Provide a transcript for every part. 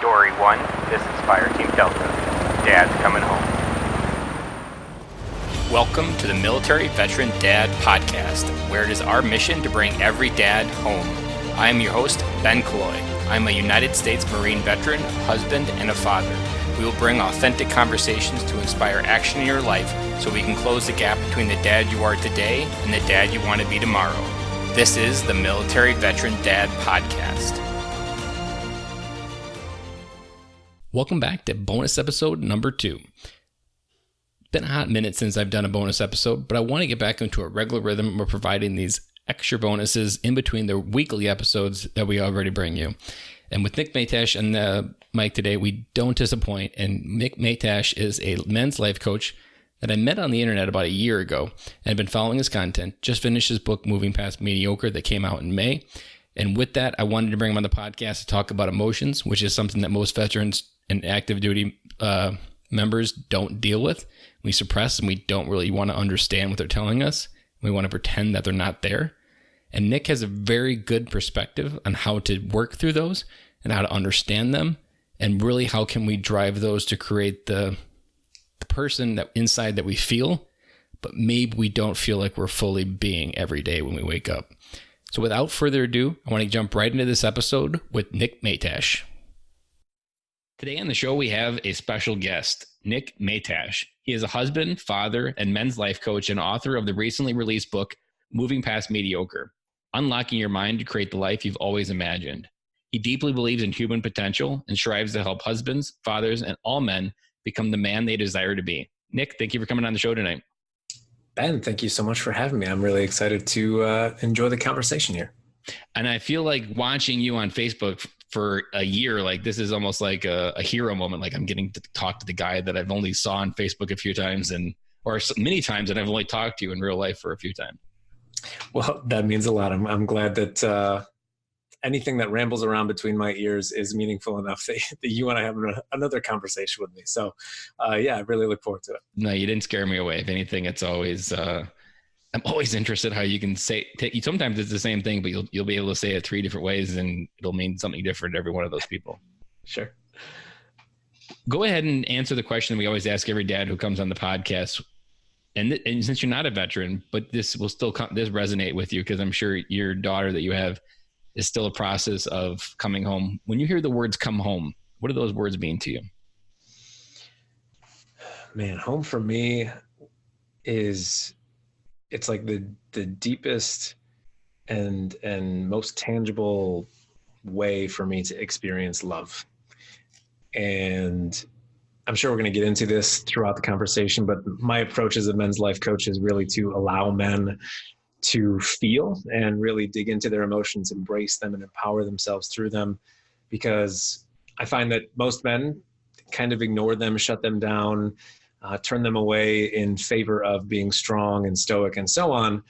Story 1, this is Fireteam Delta. Dad's coming home. Welcome to the Military Veteran Dad Podcast, where it is our mission to bring every dad home. I am your host, Ben Killoy. I'm a United States Marine veteran, husband, and a father. We will bring authentic conversations to inspire action in your life so we can close the gap between the dad you are today and the dad you want to be tomorrow. This is the Military Veteran Dad Podcast. Welcome back to bonus episode number 2. It's been a hot minute since I've done a bonus episode, but I want to get back into a regular rhythm of providing these extra bonuses in between the weekly episodes that we already bring you. And with Nick Matiash and the mic today, we don't disappoint. And Nick Matiash is a men's life coach that I met on the internet about a year ago and have been following his content. Just finished his book, Past Mediocre, that came out in May. And with that, I wanted to bring him on the podcast to talk about emotions, which is something that most veterans and active duty members don't deal with. We suppress and we don't really want to understand what they're telling us. We want to pretend that they're not there. And Nick has a very good perspective on how to work through those and how to understand them. And really, how can we drive those to create the person that inside that we feel, but maybe we don't feel like we're fully being every day when we wake up. So without further ado, I want to jump right into this episode with Nick Matiash. Today on the show, we have a special guest, Nick Matiash. He is a husband, father, and men's life coach and author of the recently released book, Past Mediocre, Unlocking Your Mind to Create the Life You've Always Imagined. He deeply believes in human potential and strives to help husbands, fathers, and all men become the man they desire to be. Nick, thank you for coming on the show tonight. Ben, thank you so much for having me. I'm really excited to enjoy the conversation here. And I feel like watching you on Facebook for a year, like this is almost like a hero moment. Like I'm getting to talk to the guy that I've only saw on Facebook a few times or many times, and I've only talked to you in real life for a few times. Well, that means a lot. I'm glad that anything that rambles around between my ears is meaningful enough that you want to have another conversation with me. So yeah, I really look forward to it. No, you didn't scare me away. If anything, it's always, I'm always interested how you can sometimes it's the same thing, but you'll be able to say it 3 different ways and it'll mean something different to every one of those people. Sure. Go ahead and answer the question we always ask every dad who comes on the podcast. And since you're not a veteran, but this will still this resonate with you because I'm sure your daughter that you have is still a process of coming home. When you hear the words come home, what do those words mean to you? Man, home for me it's like the deepest and most tangible way for me to experience love. And I'm sure we're going to get into this throughout the conversation, but my approach as a men's life coach is really to allow men to feel and really dig into their emotions, embrace them, and empower themselves through them. Because I find that most men kind of ignore them, shut them down, turn them away in favor of being strong and stoic and so on.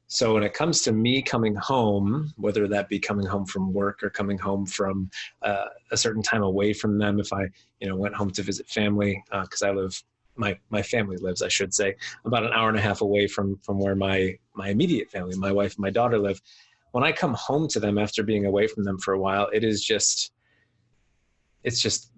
So when it comes to me coming home, whether that be coming home from work or coming home from a certain time away from them, if I went home to visit family, because I live, my family lives, I should say, about an hour and a half away from where my immediate family, my wife and my daughter live. When I come home to them after being away from them for a while, it's just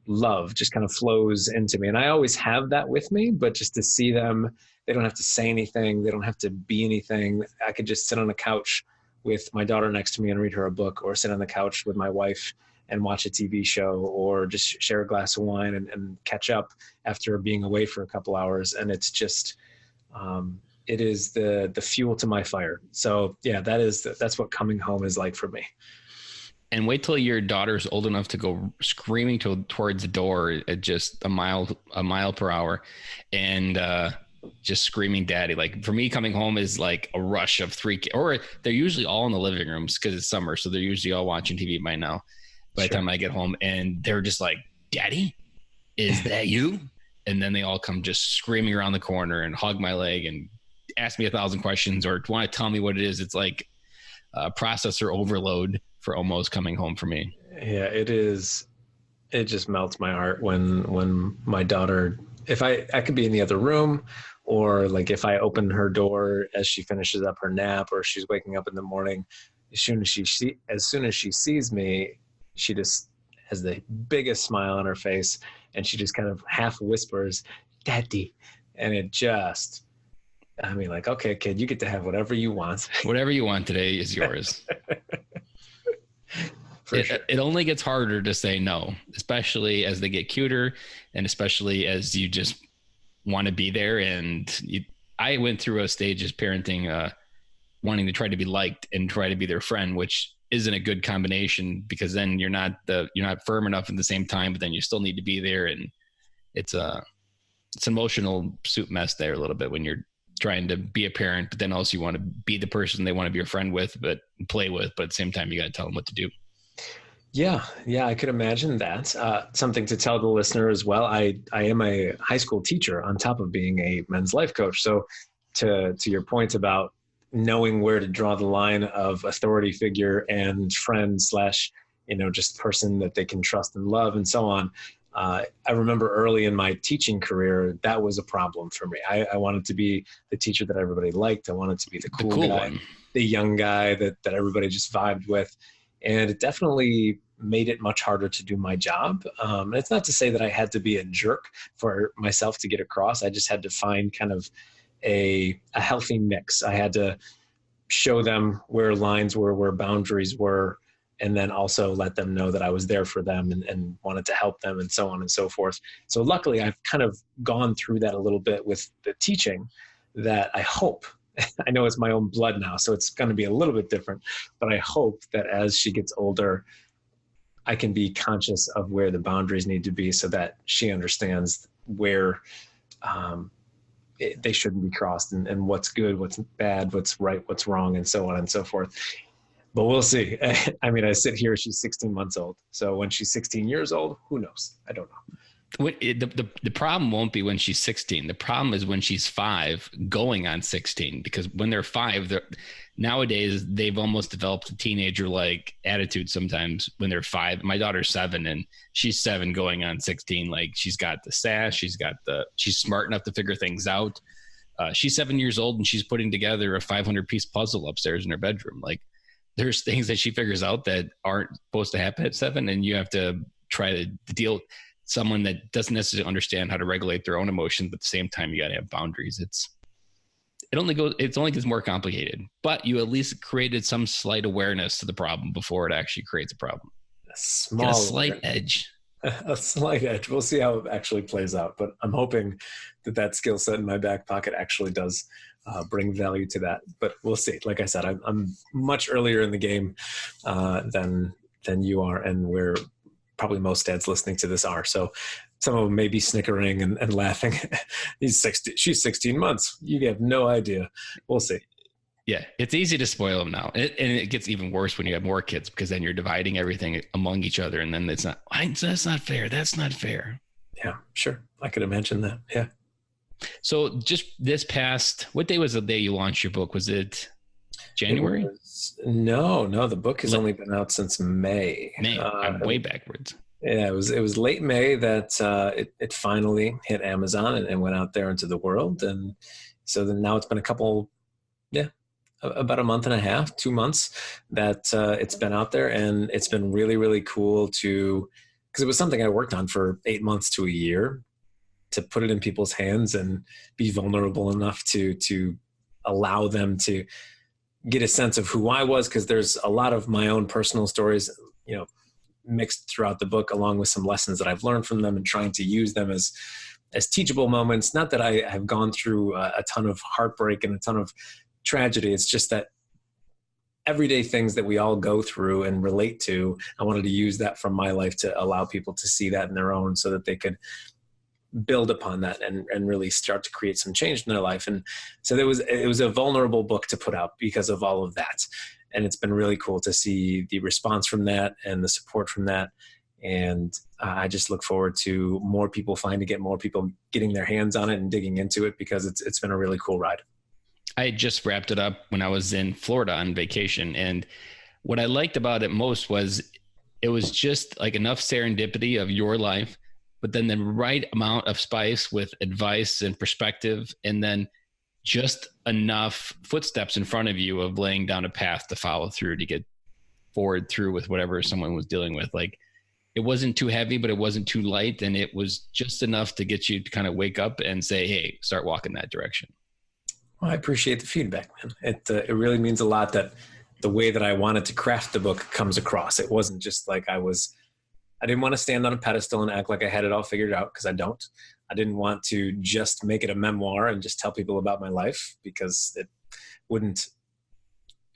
love just kind of flows into me. And I always have that with me, but just to see them, they don't have to say anything. They don't have to be anything. I could just sit on a couch with my daughter next to me and read her a book, or sit on the couch with my wife and watch a TV show, or just share a glass of wine and catch up after being away for a couple hours. And it's just, it is the fuel to my fire. So yeah, that's what coming home is like for me. And wait till your daughter's old enough to go screaming towards the door at just a mile per hour and just screaming daddy. Like for me, coming home is like a rush of 3 kids, or they're usually all in the living rooms because it's summer. So they're usually all watching TV by now. By the time I get home, and they're just like, "Daddy, is that you?" And then they all come just screaming around the corner and hug my leg and ask me 1,000 questions or want to tell me what it is. It's like processor overload for almost coming home for me. Yeah, it is. It just melts my heart when my daughter, if I could be in the other room, or like if I open her door as she finishes up her nap, or she's waking up in the morning, as soon as she sees me, she just has the biggest smile on her face, and she just kind of half whispers, "Daddy." And it just, I mean, like, okay, kid, you get to have whatever you want. Whatever you want today is yours. For sure. It only gets harder to say no, especially as they get cuter and especially as you just want to be there. And I went through a stage as parenting, wanting to try to be liked and try to be their friend, which isn't a good combination, because then you're not firm enough at the same time, but then you still need to be there. And it's an emotional soup mess there a little bit when you're trying to be a parent, but then also you want to be the person they want to be a friend with, but play with, but at the same time, you got to tell them what to do. Yeah, I could imagine that. Something to tell the listener as well. I am a high school teacher on top of being a men's life coach. So to your point about knowing where to draw the line of authority figure and friend slash, just person that they can trust and love and so on. I remember early in my teaching career, that was a problem for me. I wanted to be the teacher that everybody liked. I wanted to be the cool guy, one, the young guy that everybody just vibed with. And it definitely made it much harder to do my job. And it's not to say that I had to be a jerk for myself to get across. I just had to find kind of a healthy mix. I had to show them where lines were, where boundaries were, and then also let them know that I was there for them and wanted to help them and so on and so forth. So luckily, I've kind of gone through that a little bit with the teaching that I hope, I know it's my own blood now, so it's going to be a little bit different, but I hope that as she gets older, I can be conscious of where the boundaries need to be so that she understands where they shouldn't be crossed and what's good, what's bad, what's right, what's wrong, and so on and so forth. But we'll see. I mean, I sit here, she's 16 months old. So when she's 16 years old, who knows? I don't know. The problem won't be when she's 16. The problem is when she's 5 going on 16, because when they're 5, nowadays they've almost developed a teenager-like attitude sometimes when they're 5. My daughter's 7 and she's 7 going on 16. Like, she's got the sass. She's smart enough to figure things out. She's 7 years old and she's putting together a 500-piece puzzle upstairs in her bedroom. Like, there's things that she figures out that aren't supposed to happen at 7, and you have to try to deal with someone that doesn't necessarily understand how to regulate their own emotions, but at the same time, you got to have boundaries. It only gets more complicated, but you at least created some slight awareness to the problem before it actually creates a problem. A slight edge. A slight edge. We'll see how it actually plays out, but I'm hoping that skill set in my back pocket actually does bring value to that. But we'll see. Like I said, I'm much earlier in the game than you are, and we're probably most dads listening to this are. So some of them may be snickering and laughing. She's 16 months. You have no idea. We'll see. Yeah, it's easy to spoil them now. And it gets even worse when you have more kids, because then you're dividing everything among each other. And then that's not fair. That's not fair. Yeah, sure. I could imagine that. Yeah. So just this past, what day was the day you launched your book? Was it January? No. The book has only been out since May. I'm way backwards. Yeah, it was late May that it finally hit Amazon and went out there into the world. And so then now it's been about a month and a half, 2 months that it's been out there, and it's been really, really cool because it was something I worked on for 8 months to a year, to put it in people's hands and be vulnerable enough to allow them to get a sense of who I was. Because there's a lot of my own personal stories, mixed throughout the book, along with some lessons that I've learned from them, and trying to use them as teachable moments. Not that I have gone through a ton of heartbreak and a ton of tragedy. It's just that everyday things that we all go through and relate to, I wanted to use that from my life to allow people to see that in their own, so that they could build upon that and really start to create some change in their life. And so it was a vulnerable book to put out because of all of that. And it's been really cool to see the response from that and the support from that. And I just look forward to more people getting their hands on it and digging into it, because it's been a really cool ride. I just wrapped it up when I was in Florida on vacation. And what I liked about it most was it was just like enough serendipity of your life, but then the right amount of spice with advice and perspective, and then just enough footsteps in front of you of laying down a path to follow through to get forward through with whatever someone was dealing with. Like, it wasn't too heavy, but it wasn't too light. And it was just enough to get you to kind of wake up and say, hey, start walking that direction. Well, I appreciate the feedback, man. It really means a lot that the way that I wanted to craft the book comes across. It wasn't just like I didn't want to stand on a pedestal and act like I had it all figured out, because I don't. I didn't want to just make it a memoir and just tell people about my life, because it wouldn't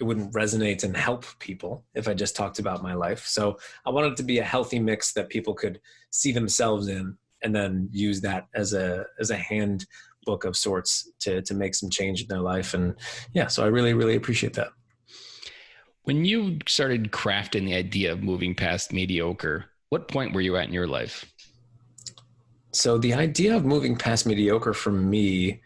resonate and help people if I just talked about my life. So I wanted it to be a healthy mix that people could see themselves in, and then use that as a handbook of sorts to make some change in their life. And yeah, so I really, really appreciate that. When you started crafting the idea of moving past mediocre, what point were you at in your life? So the idea of moving past mediocre for me,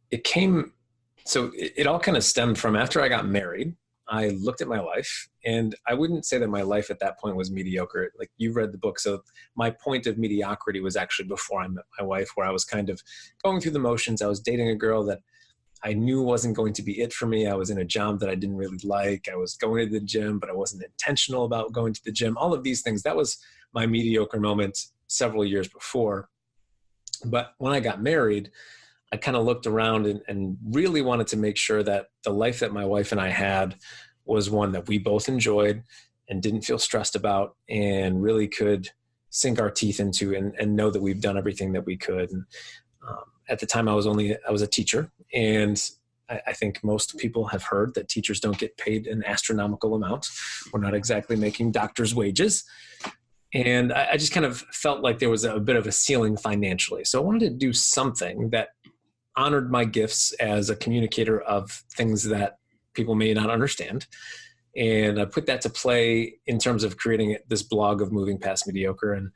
it all kind of stemmed from after I got married. I looked at my life, and I wouldn't say that my life at that point was mediocre. Like, you read the book. So my point of mediocrity was actually before I met my wife, where I was kind of going through the motions. I was dating a girl that I knew wasn't going to be it for me. I was in a job that I didn't really like. I was going to the gym, but I wasn't intentional about going to the gym. All of these things, that was my mediocre moment several years before. But when I got married, I kind of looked around and really wanted to make sure that the life that my wife and I had was one that we both enjoyed and didn't feel stressed about, and really could sink our teeth into and know that we've done everything that we could. And at the time I was a teacher, and I think most people have heard that teachers don't get paid an astronomical amount. We're not exactly making doctors' wages. And I just kind of felt like there was a bit of a ceiling financially. So I wanted to do something that honored my gifts as a communicator of things that people may not understand. And I put that to play in terms of creating this blog of Moving Past Mediocre. And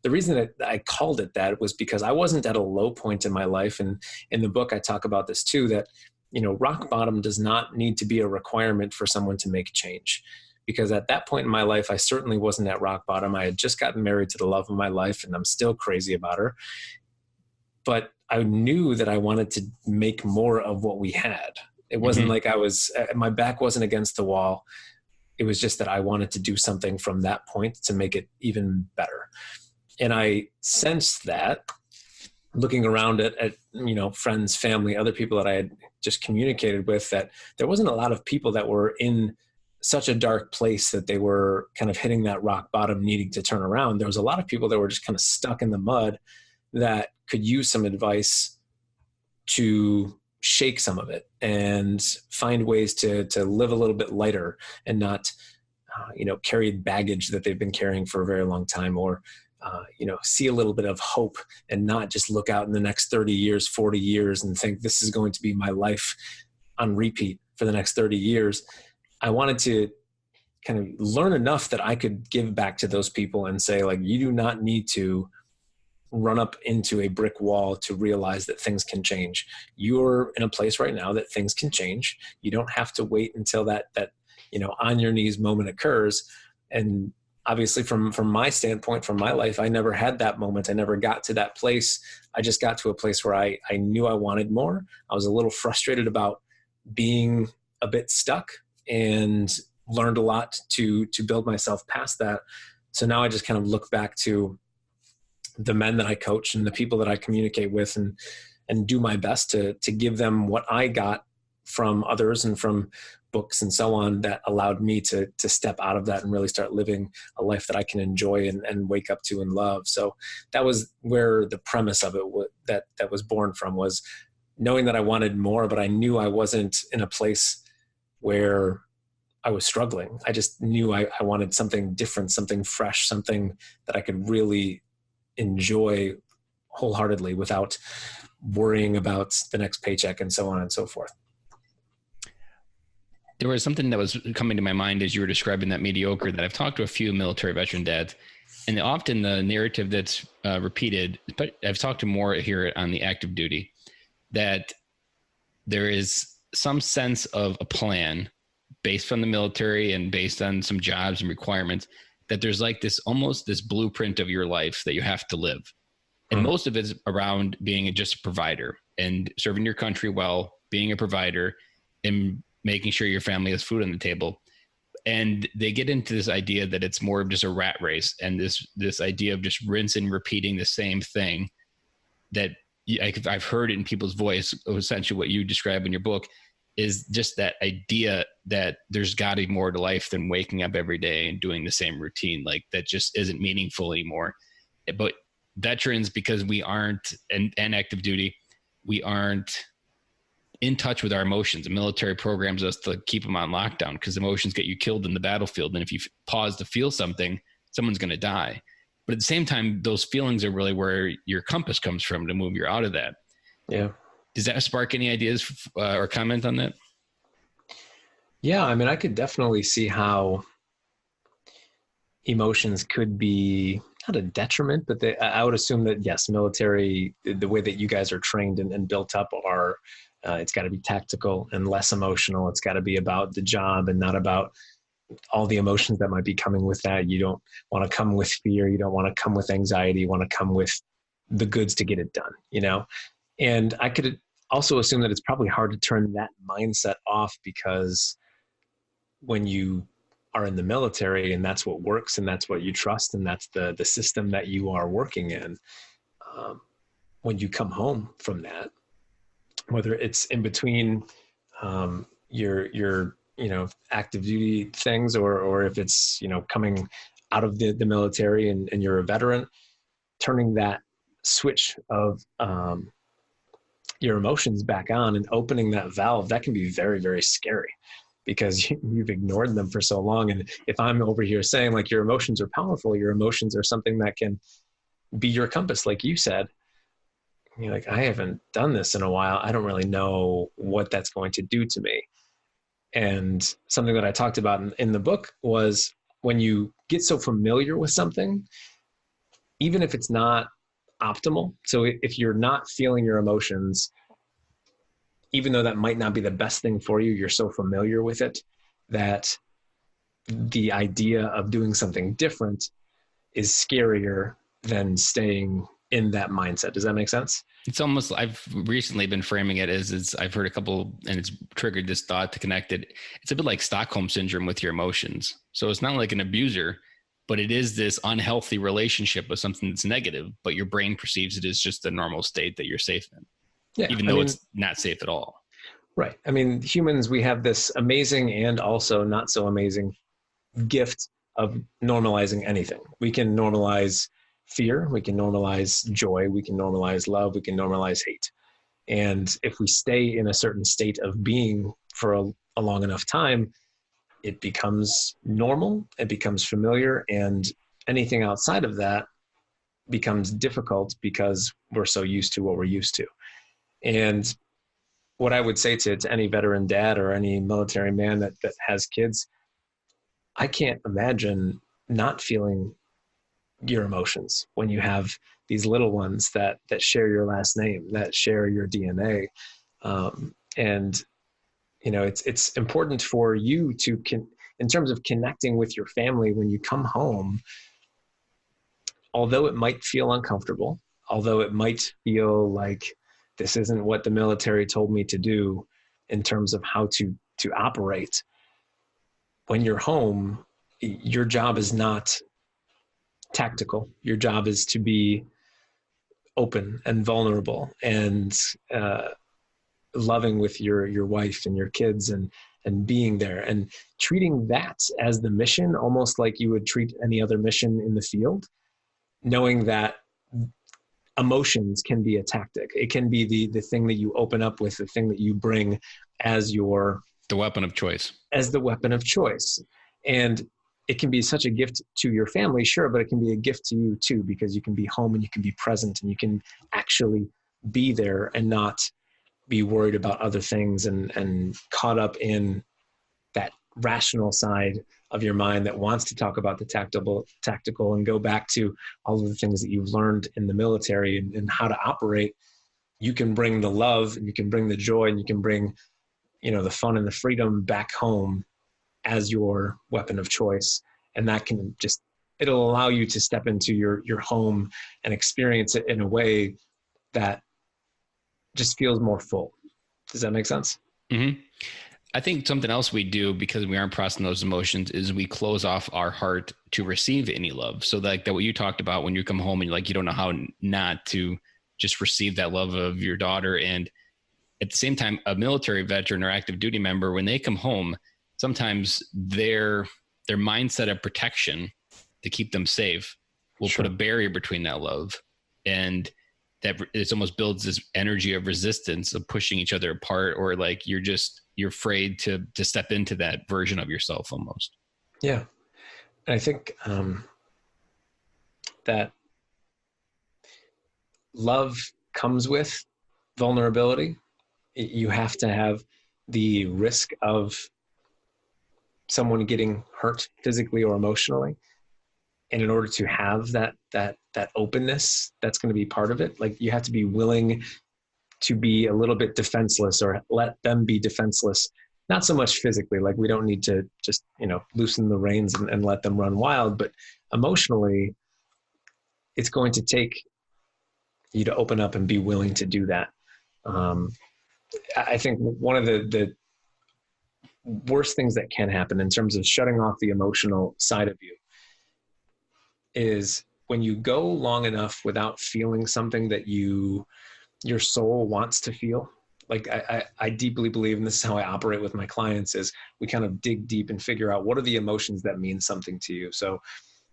the reason that I called it that was because I wasn't at a low point in my life. And in the book, I talk about this too, that, rock bottom does not need to be a requirement for someone to make change. Because at that point in my life, I certainly wasn't at rock bottom. I had just gotten married to the love of my life, and I'm still crazy about her. But I knew that I wanted to make more of what we had. It wasn't like my back wasn't against the wall. It was just that I wanted to do something from that point to make it even better. And I sensed that looking around at friends, family, other people that I had just communicated with, that there wasn't a lot of people that were in such a dark place that they were kind of hitting that rock bottom, needing to turn around. There was a lot of people that were just kind of stuck in the mud that could use some advice to shake some of it and find ways to live a little bit lighter and not, carry baggage that they've been carrying for a very long time, or, see a little bit of hope and not just look out in the next 30 years, 40 years and think this is going to be my life on repeat for the next 30 years. I wanted to kind of learn enough that I could give back to those people and say, like, you do not need to run up into a brick wall to realize that things can change. You're in a place right now that things can change. You don't have to wait until that on your knees moment occurs. And obviously from my standpoint, from my life, I never had that moment. I never got to that place. I just got to a place where I knew I wanted more. I was a little frustrated about being a bit stuck, and learned a lot to build myself past that. So now I just kind of look back to the men that I coach and the people that I communicate with, and do my best to give them what I got from others and from books and so on, that allowed me to step out of that and really start living a life that I can enjoy and wake up to and love. So that was where the premise of it that was born from, was knowing that I wanted more, but I knew I wasn't in a place where I was struggling. I just knew I wanted something different, something fresh, something that I could really enjoy wholeheartedly without worrying about the next paycheck and so on and so forth. There was something that was coming to my mind as you were describing that mediocre, that I've talked to a few military veteran dads, and often the narrative that's repeated, but I've talked to more here on the active duty, that there is some sense of a plan based on the military and based on some jobs and requirements, that there's like almost this blueprint of your life that you have to live. And most of it's around being just a provider and serving your country well, being a provider, and making sure your family has food on the table. And they get into this idea that it's more of just a rat race, and this idea of just rinse and repeating the same thing that I've heard it in people's voice, essentially what you describe in your book is just that idea that there's got to be more to life than waking up every day and doing the same routine. Like that just isn't meaningful anymore. But veterans, because we aren't, and active duty, we aren't in touch with our emotions. The military programs us to keep them on lockdown because emotions get you killed in the battlefield. And if you pause to feel something, someone's going to die. But at the same time, those feelings are really where your compass comes from to move you out of that. Yeah. Does that spark any ideas or comment on that? Yeah. I mean, I could definitely see how emotions could be not a detriment, but I would assume that yes, military, the way that you guys are trained and built up are, it's got to be tactical and less emotional. It's got to be about the job and not about all the emotions that might be coming with that. You don't want to come with fear. You don't want to come with anxiety. You want to come with the goods to get it done, you know? And I could also assume that it's probably hard to turn that mindset off because when you are in the military and that's what works and that's what you trust and that's the system that you are working in, when you come home from that, whether it's in between your active duty things or if it's, coming out of the military and you're a veteran, turning that switch of your emotions back on and opening that valve, that can be very, very scary because you've ignored them for so long. And if I'm over here saying like your emotions are powerful, your emotions are something that can be your compass, like you said, you're like, I haven't done this in a while. I don't really know what that's going to do to me. And something that I talked about in the book was when you get so familiar with something, even if it's not optimal. So if you're not feeling your emotions, even though that might not be the best thing for you, you're so familiar with it that the idea of doing something different is scarier than staying in that mindset. Does that make sense? It's almost, I've recently been framing it as I've heard a couple, and it's triggered this thought to connect it. It's a bit like Stockholm syndrome with your emotions. So it's not like an abuser, but it is this unhealthy relationship with something that's negative, but your brain perceives it as just the normal state that you're safe in, even though it's not safe at all. Right. I mean, humans, we have this amazing and also not so amazing gift of normalizing anything. We can normalize fear, we can normalize joy, we can normalize love, we can normalize hate. And if we stay in a certain state of being for a long enough time, it becomes normal, it becomes familiar, and anything outside of that becomes difficult because we're so used to what we're used to. And what I would say to any veteran dad or any military man that has kids, I can't imagine not feeling your emotions when you have these little ones that share your last name, that share your DNA. And it's important for you to in terms of connecting with your family when you come home, although it might feel uncomfortable, although it might feel like this isn't what the military told me to do in terms of how to operate. When you're home, your job is not tactical. Your job is to be open and vulnerable and loving with your wife and your kids and being there and treating that as the mission, almost like you would treat any other mission in the field, knowing that emotions can be a tactic. It can be the thing that you open up with, the thing that you bring as the weapon of choice. As the weapon of choice. And it can be such a gift to your family, sure, but it can be a gift to you too, because you can be home and you can be present and you can actually be there and not be worried about other things and caught up in that rational side of your mind that wants to talk about the tactical and go back to all of the things that you've learned in the military and how to operate. You can bring the love and you can bring the joy and you can bring, the fun and the freedom back home as your weapon of choice. And that can it'll allow you to step into your home and experience it in a way that just feels more full. Does that make sense? Mm-hmm. I think something else we do because we aren't processing those emotions is we close off our heart to receive any love. So like that, what you talked about when you come home and you're like, you don't know how not to just receive that love of your daughter. And at the same time, a military veteran or active duty member, when they come home, sometimes their mindset of protection to keep them safe will put a barrier between that love. And that it almost builds this energy of resistance of pushing each other apart, or like you're afraid to step into that version of yourself almost. Yeah. And I think that love comes with vulnerability. You have to have the risk of someone getting hurt physically or emotionally. And in order to have that openness, that's going to be part of it. Like you have to be willing to be a little bit defenseless, or let them be defenseless. Not so much physically, like we don't need to just, loosen the reins and let them run wild, but emotionally, it's going to take you to open up and be willing to do that. I think one of the worst things that can happen in terms of shutting off the emotional side of you is when you go long enough without feeling something that your soul wants to feel. Like I deeply believe, and this is how I operate with my clients, is we kind of dig deep and figure out what are the emotions that mean something to you. So,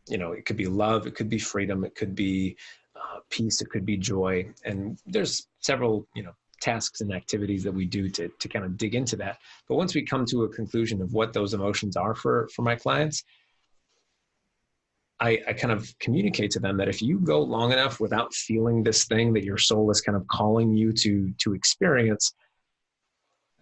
it could be love, it could be freedom, it could be peace, it could be joy. And there's several, tasks and activities that we do to kind of dig into that. But once we come to a conclusion of what those emotions are for my clients, I kind of communicate to them that if you go long enough without feeling this thing that your soul is kind of calling you to experience,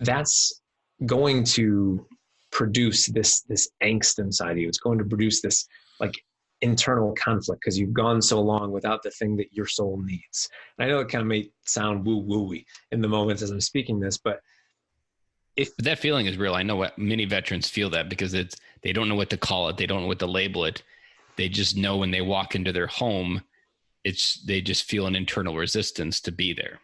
that's going to produce this angst inside of you. It's going to produce this like internal conflict because you've gone so long without the thing that your soul needs. And I know it kind of may sound woo-woo-y in the moments as I'm speaking this, but but that feeling is real. I know what many veterans feel that because they don't know what to call it. They don't know what to label it. They just know when they walk into their home, they just feel an internal resistance to be there.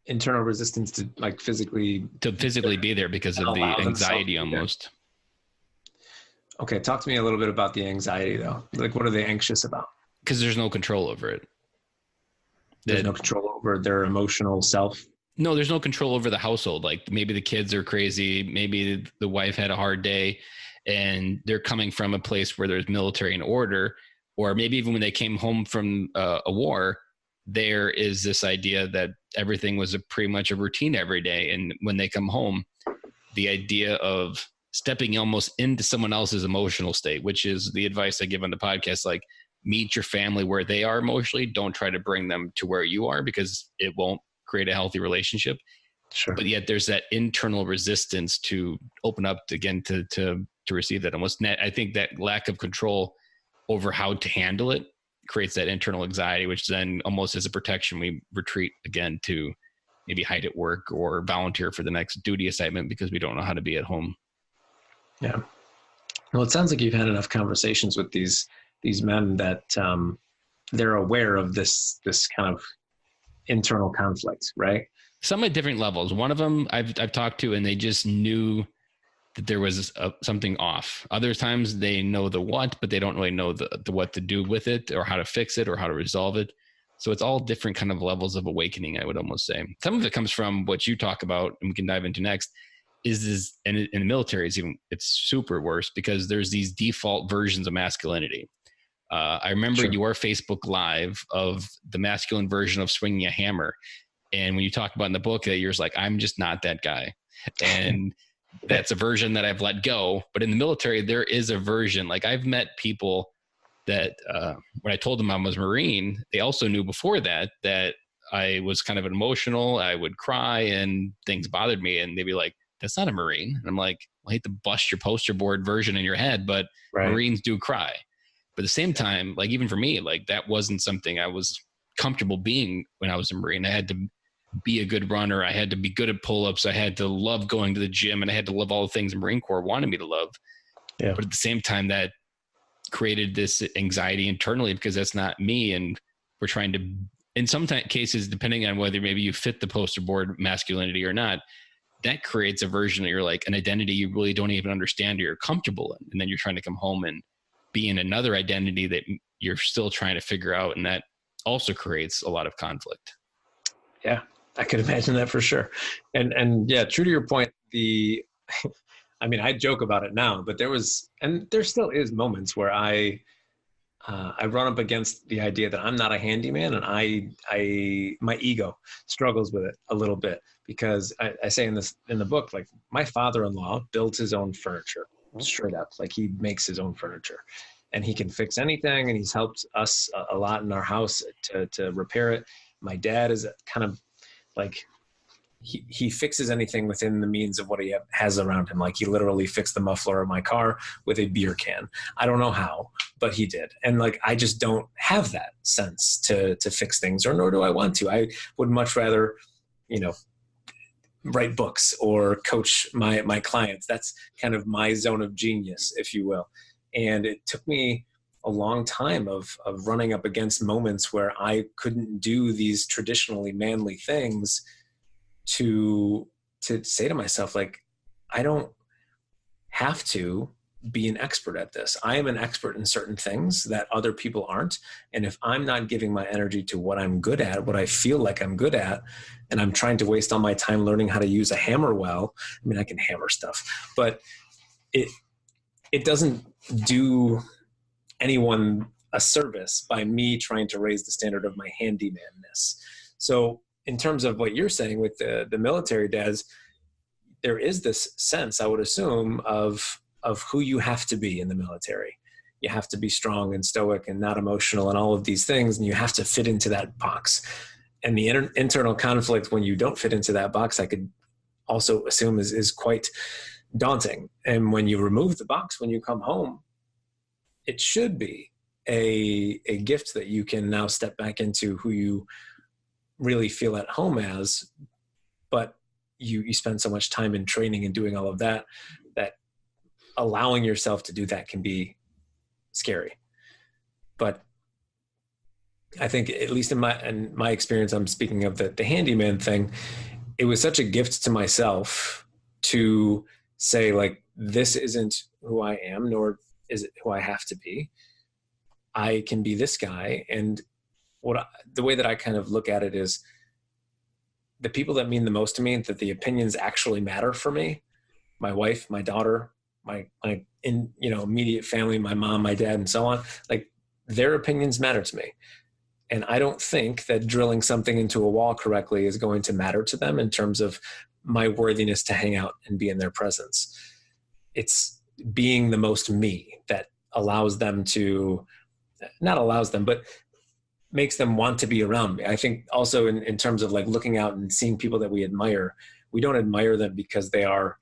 Internal resistance to like physically be there because of the anxiety almost. Okay. Talk to me a little bit about the anxiety though. Like what are they anxious about? Because there's no control over it. There's no control over their emotional self. No, there's no control over the household. Like maybe the kids are crazy. Maybe the wife had a hard day and they're coming from a place where there's military and order, or maybe even when they came home from a war, there is this idea that everything was pretty much a routine every day. And when they come home, the idea of stepping almost into someone else's emotional state, which is the advice I give on the podcast, like meet your family where they are emotionally. Don't try to bring them to where you are because it won't create a healthy relationship. Sure. But yet there's that internal resistance to open up again to receive that. Almost, I think that lack of control over how to handle it creates that internal anxiety, which then almost as a protection, we retreat again to maybe hide at work or volunteer for the next duty assignment because we don't know how to be at home. Yeah. Well, it sounds like you've had enough conversations with these men that they're aware of this kind of internal conflict, right? Some at different levels. One of them I've talked to, and they just knew that there was something off. Other times they know the what, but they don't really know the what to do with it or how to fix it or how to resolve it. So it's all different kind of levels of awakening, I would almost say. Some of it comes from what you talk about, and we can dive into next, is and in the military, it's super worse because there's these default versions of masculinity. I remember your Facebook Live of the masculine version of swinging a hammer. And when you talk about in the book that you're like, I'm just not that guy. And that's a version that I've let go. But in the military, there is a version. Like I've met people that when I told them I was Marine, they also knew before that I was kind of emotional. I would cry and things bothered me. And they'd be like, that's not a Marine. And I'm like, I hate to bust your poster board version in your head, but Marines do cry. But at the same time, like even for me, like that wasn't something I was comfortable being when I was a Marine. I had to be a good runner. I had to be good at pull-ups. I had to love going to the gym, and I had to love all the things the Marine Corps wanted me to love. Yeah. But at the same time, that created this anxiety internally because that's not me. And we're trying to, in some cases, depending on whether maybe you fit the poster board masculinity or not, that creates a version of you're like an identity you really don't even understand or you're comfortable in. And then you're trying to come home and be in another identity that you're still trying to figure out. And that also creates a lot of conflict. Yeah, I could imagine that for sure. And yeah, true to your point, I mean, I joke about it now, but there still is moments where I run up against the idea that I'm not a handyman, and my ego struggles with it a little bit, because I say in the book, like, my father-in-law builds his own furniture straight up. Like, he makes his own furniture, and he can fix anything, and he's helped us a lot in our house to repair it. My dad is kind of like, he fixes anything within the means of what he has around him. Like, he literally fixed the muffler of my car with a beer can. I don't know how, but he did. And like, I just don't have that sense to fix things, or nor do I want to. I would much rather, write books or coach my clients. That's kind of my zone of genius, if you will. And it took me a long time of running up against moments where I couldn't do these traditionally manly things, to say to myself, like, I don't have to be an expert at this. I am an expert in certain things that other people aren't. And if I'm not giving my energy to what I'm good at, what I feel like I'm good at, and I'm trying to waste all my time learning how to use a hammer well, I mean, I can hammer stuff, but it doesn't do anyone a service by me trying to raise the standard of my handymanness. So in terms of what you're saying with the military dads, there is this sense, I would assume, of who you have to be in the military. You have to be strong and stoic and not emotional and all of these things, and you have to fit into that box. And the internal conflict when you don't fit into that box, I could also assume is quite daunting. And when you remove the box, when you come home, it should be a gift that you can now step back into who you really feel at home as. But you spend so much time in training and doing all of that allowing yourself to do that can be scary. But I think, at least in my experience, I'm speaking of the handyman thing, it was such a gift to myself to say, like, this isn't who I am, nor is it who I have to be. I can be this guy. And the way that I kind of look at it is, the people that mean the most to me, that the opinions actually matter for me, my wife, my daughter, my immediate family, my mom, my dad, and so on, like, their opinions matter to me. And I don't think that drilling something into a wall correctly is going to matter to them in terms of my worthiness to hang out and be in their presence. It's being the most me that allows them to, not allows them, but makes them want to be around me. I think also in terms of like looking out and seeing people that we admire, we don't admire them because they are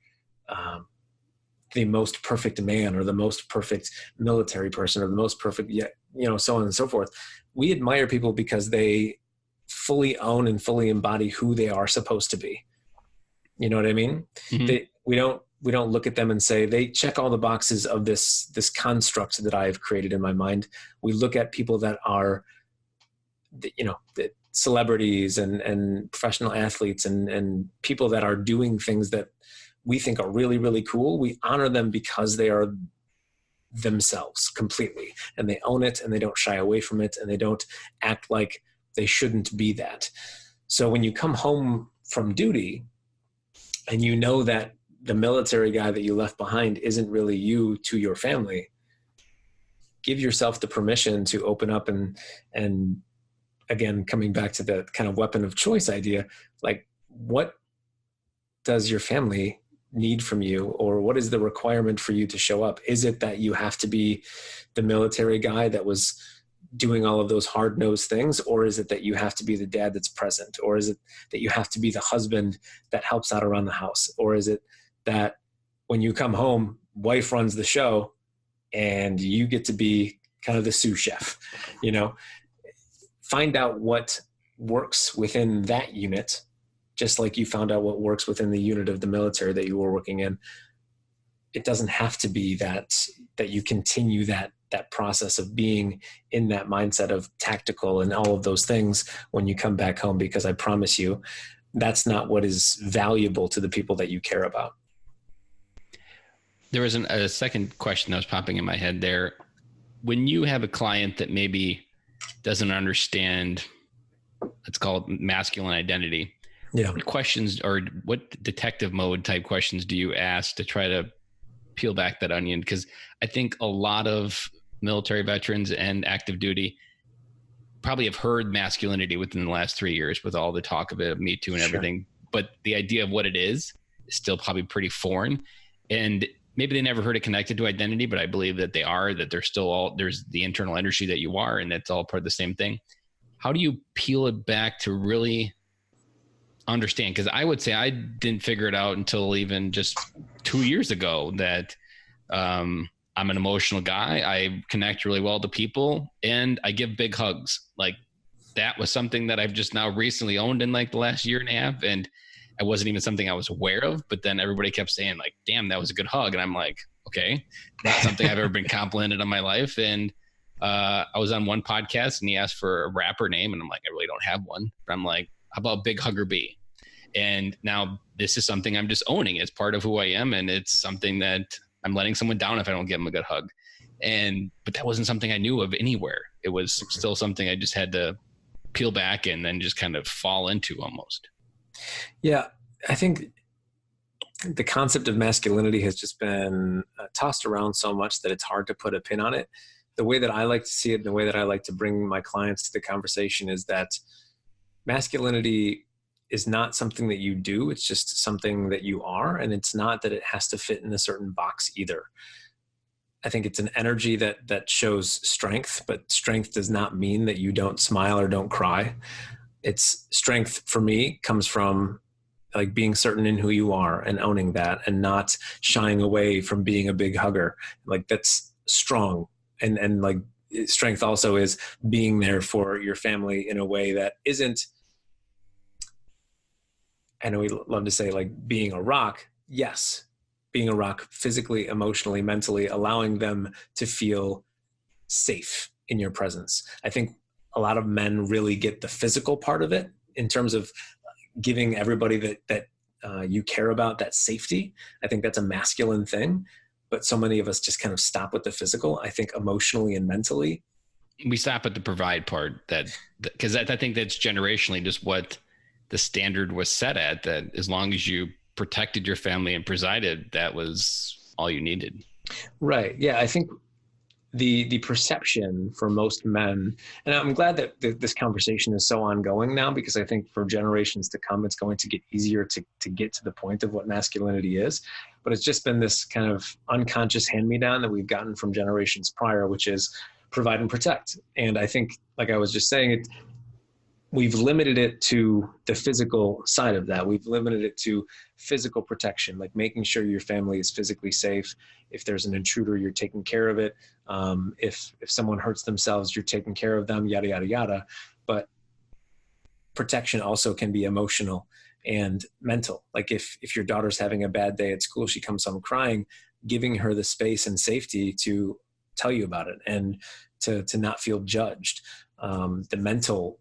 the most perfect man or the most perfect military person or the most perfect, so on and so forth. We admire people because they fully own and fully embody who they are supposed to be. You know what I mean? Mm-hmm. We don't look at them and say they check all the boxes of this construct that I have created in my mind. We look at people that are, the celebrities and professional athletes and people that are doing things that we think are really, really cool. We honor them because they are themselves completely, and they own it, and they don't shy away from it, and they don't act like they shouldn't be that. So when you come home from duty and you know that the military guy that you left behind isn't really you to your family, give yourself the permission to open up and again, coming back to the kind of weapon of choice idea, like, what does your family need from you, or what is the requirement for you to show up? Is it that you have to be the military guy that was doing all of those hard-nosed things, or is it that you have to be the dad that's present, or is it that you have to be the husband that helps out around the house, or is it that when you come home, wife runs the show and you get to be kind of the sous chef? Find out what works within that unit, just like you found out what works within the unit of the military that you were working in. It doesn't have to be that you continue that process of being in that mindset of tactical and all of those things when you come back home, because I promise you, that's not what is valuable to the people that you care about. There was a second question that was popping in my head there. When you have a client that maybe doesn't understand, let's call it masculine identity, what questions or what detective mode type questions do you ask to try to peel back that onion? Because I think a lot of military veterans and active duty probably have heard masculinity within the last 3 years with all the talk of it, Me Too and everything. But the idea of what it is still probably pretty foreign. And maybe they never heard it connected to identity, but I believe that that they're still all, there's the internal energy that you are, and that's all part of the same thing. How do you peel it back to really understand? Because I would say I didn't figure it out until even just 2 years ago that I'm an emotional guy. I connect really well to people and I give big hugs. Like that was something that I've just now recently owned in like the last year and a half. And it wasn't even something I was aware of, but then everybody kept saying like, damn, that was a good hug. And I'm like, okay, not something I've ever been complimented on my life. And I was on one podcast and he asked for a rapper name. And I'm like, I really don't have one. But I'm like, how about Big Hugger B? And now this is something I'm just owning. It's part of who I am. And it's something that I'm letting someone down if I don't give them a good hug. But that wasn't something I knew of anywhere. It was still something I just had to peel back and then just kind of fall into almost. Yeah. I think the concept of masculinity has just been tossed around so much that it's hard to put a pin on it. The way that I like to see it and the way that I like to bring my clients to the conversation is that masculinity is not something that you do. It's just something that you are. And it's not that it has to fit in a certain box either. I think it's an energy that shows strength, but strength does not mean that you don't smile or don't cry. It's strength for me comes from like being certain in who you are and owning that and not shying away from being a big hugger. Like that's strong. And like strength also is being there for your family in a way that isn't, I know we love to say like being a rock. Yes. Being a rock physically, emotionally, mentally, allowing them to feel safe in your presence. I think a lot of men really get the physical part of it in terms of giving everybody that you care about that safety. I think that's a masculine thing, but so many of us just kind of stop with the physical. I think emotionally and mentally. We stop at the provide part because I think that's generationally just what the standard was set at, that as long as you protected your family and presided, that was all you needed. Right. Yeah. I think the perception for most men, and I'm glad that this conversation is so ongoing now, because I think for generations to come, it's going to get easier to get to the point of what masculinity is. But it's just been this kind of unconscious hand-me-down that we've gotten from generations prior, which is provide and protect. And I think, like I was just saying, we've limited it to the physical side of that. We've limited it to physical protection, like making sure your family is physically safe. If there's an intruder, you're taking care of it. If someone hurts themselves, you're taking care of them, yada, yada, yada. But protection also can be emotional and mental. Like if your daughter's having a bad day at school, she comes home crying, giving her the space and safety to tell you about it and to not feel judged. The mental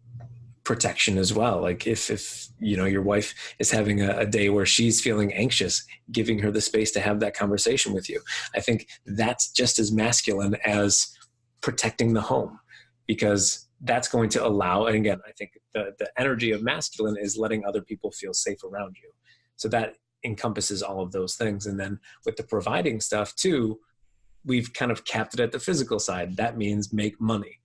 protection as well. Like if you know your wife is having a day where she's feeling anxious, giving her the space to have that conversation with you. I think that's just as masculine as protecting the home, because that's going to allow, and again, I think the energy of masculine is letting other people feel safe around you. So that encompasses all of those things. And then with the providing stuff too, we've kind of capped it at the physical side. That means make money.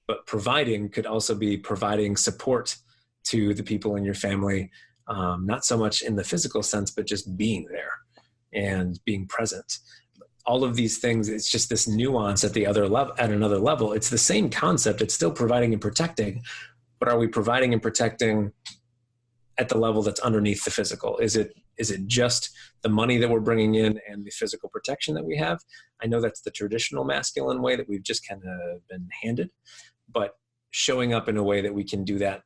But providing could also be providing support to the people in your family, not so much in the physical sense, but just being there and being present. All of these things, it's just this nuance at another level. It's the same concept. It's still providing and protecting, but are we providing and protecting at the level that's underneath the physical? Is it just the money that we're bringing in and the physical protection that we have? I know that's the traditional masculine way that we've just kind of been handed. But showing up in a way that we can do that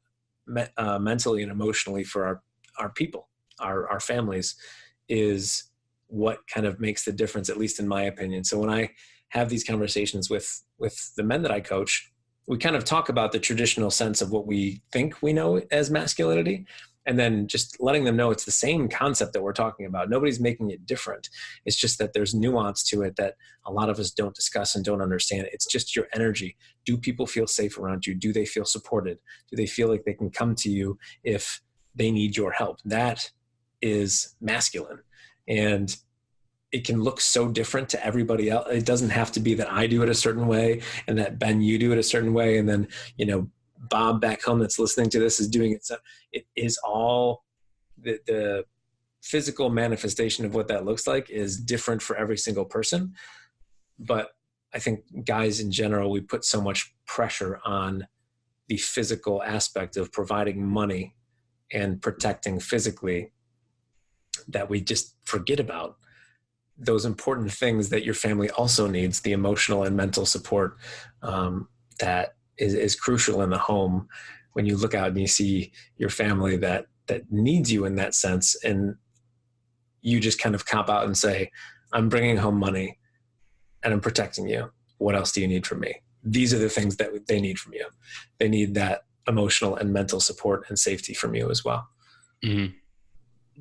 mentally and emotionally for our people, our families, is what kind of makes the difference, at least in my opinion. So when I have these conversations with the men that I coach, we kind of talk about the traditional sense of what we think we know as masculinity. And then just letting them know it's the same concept that we're talking about. Nobody's making it different. It's just that there's nuance to it that a lot of us don't discuss and don't understand. It's just your energy. Do people feel safe around you? Do they feel supported? Do they feel like they can come to you if they need your help? That is masculine. And it can look so different to everybody else. It doesn't have to be that I do it a certain way and that Ben, you do it a certain way. And then, Bob back home that's listening to this is doing it. So it is all the physical manifestation of what that looks like is different for every single person. But I think guys in general, we put so much pressure on the physical aspect of providing money and protecting physically that we just forget about those important things that your family also needs, the emotional and mental support that is crucial in the home. When you look out and you see your family that needs you in that sense, and you just kind of cop out and say, I'm bringing home money and I'm protecting you. What else do you need from me? These are the things that they need from you. They need that emotional and mental support and safety from you as well. Mm-hmm.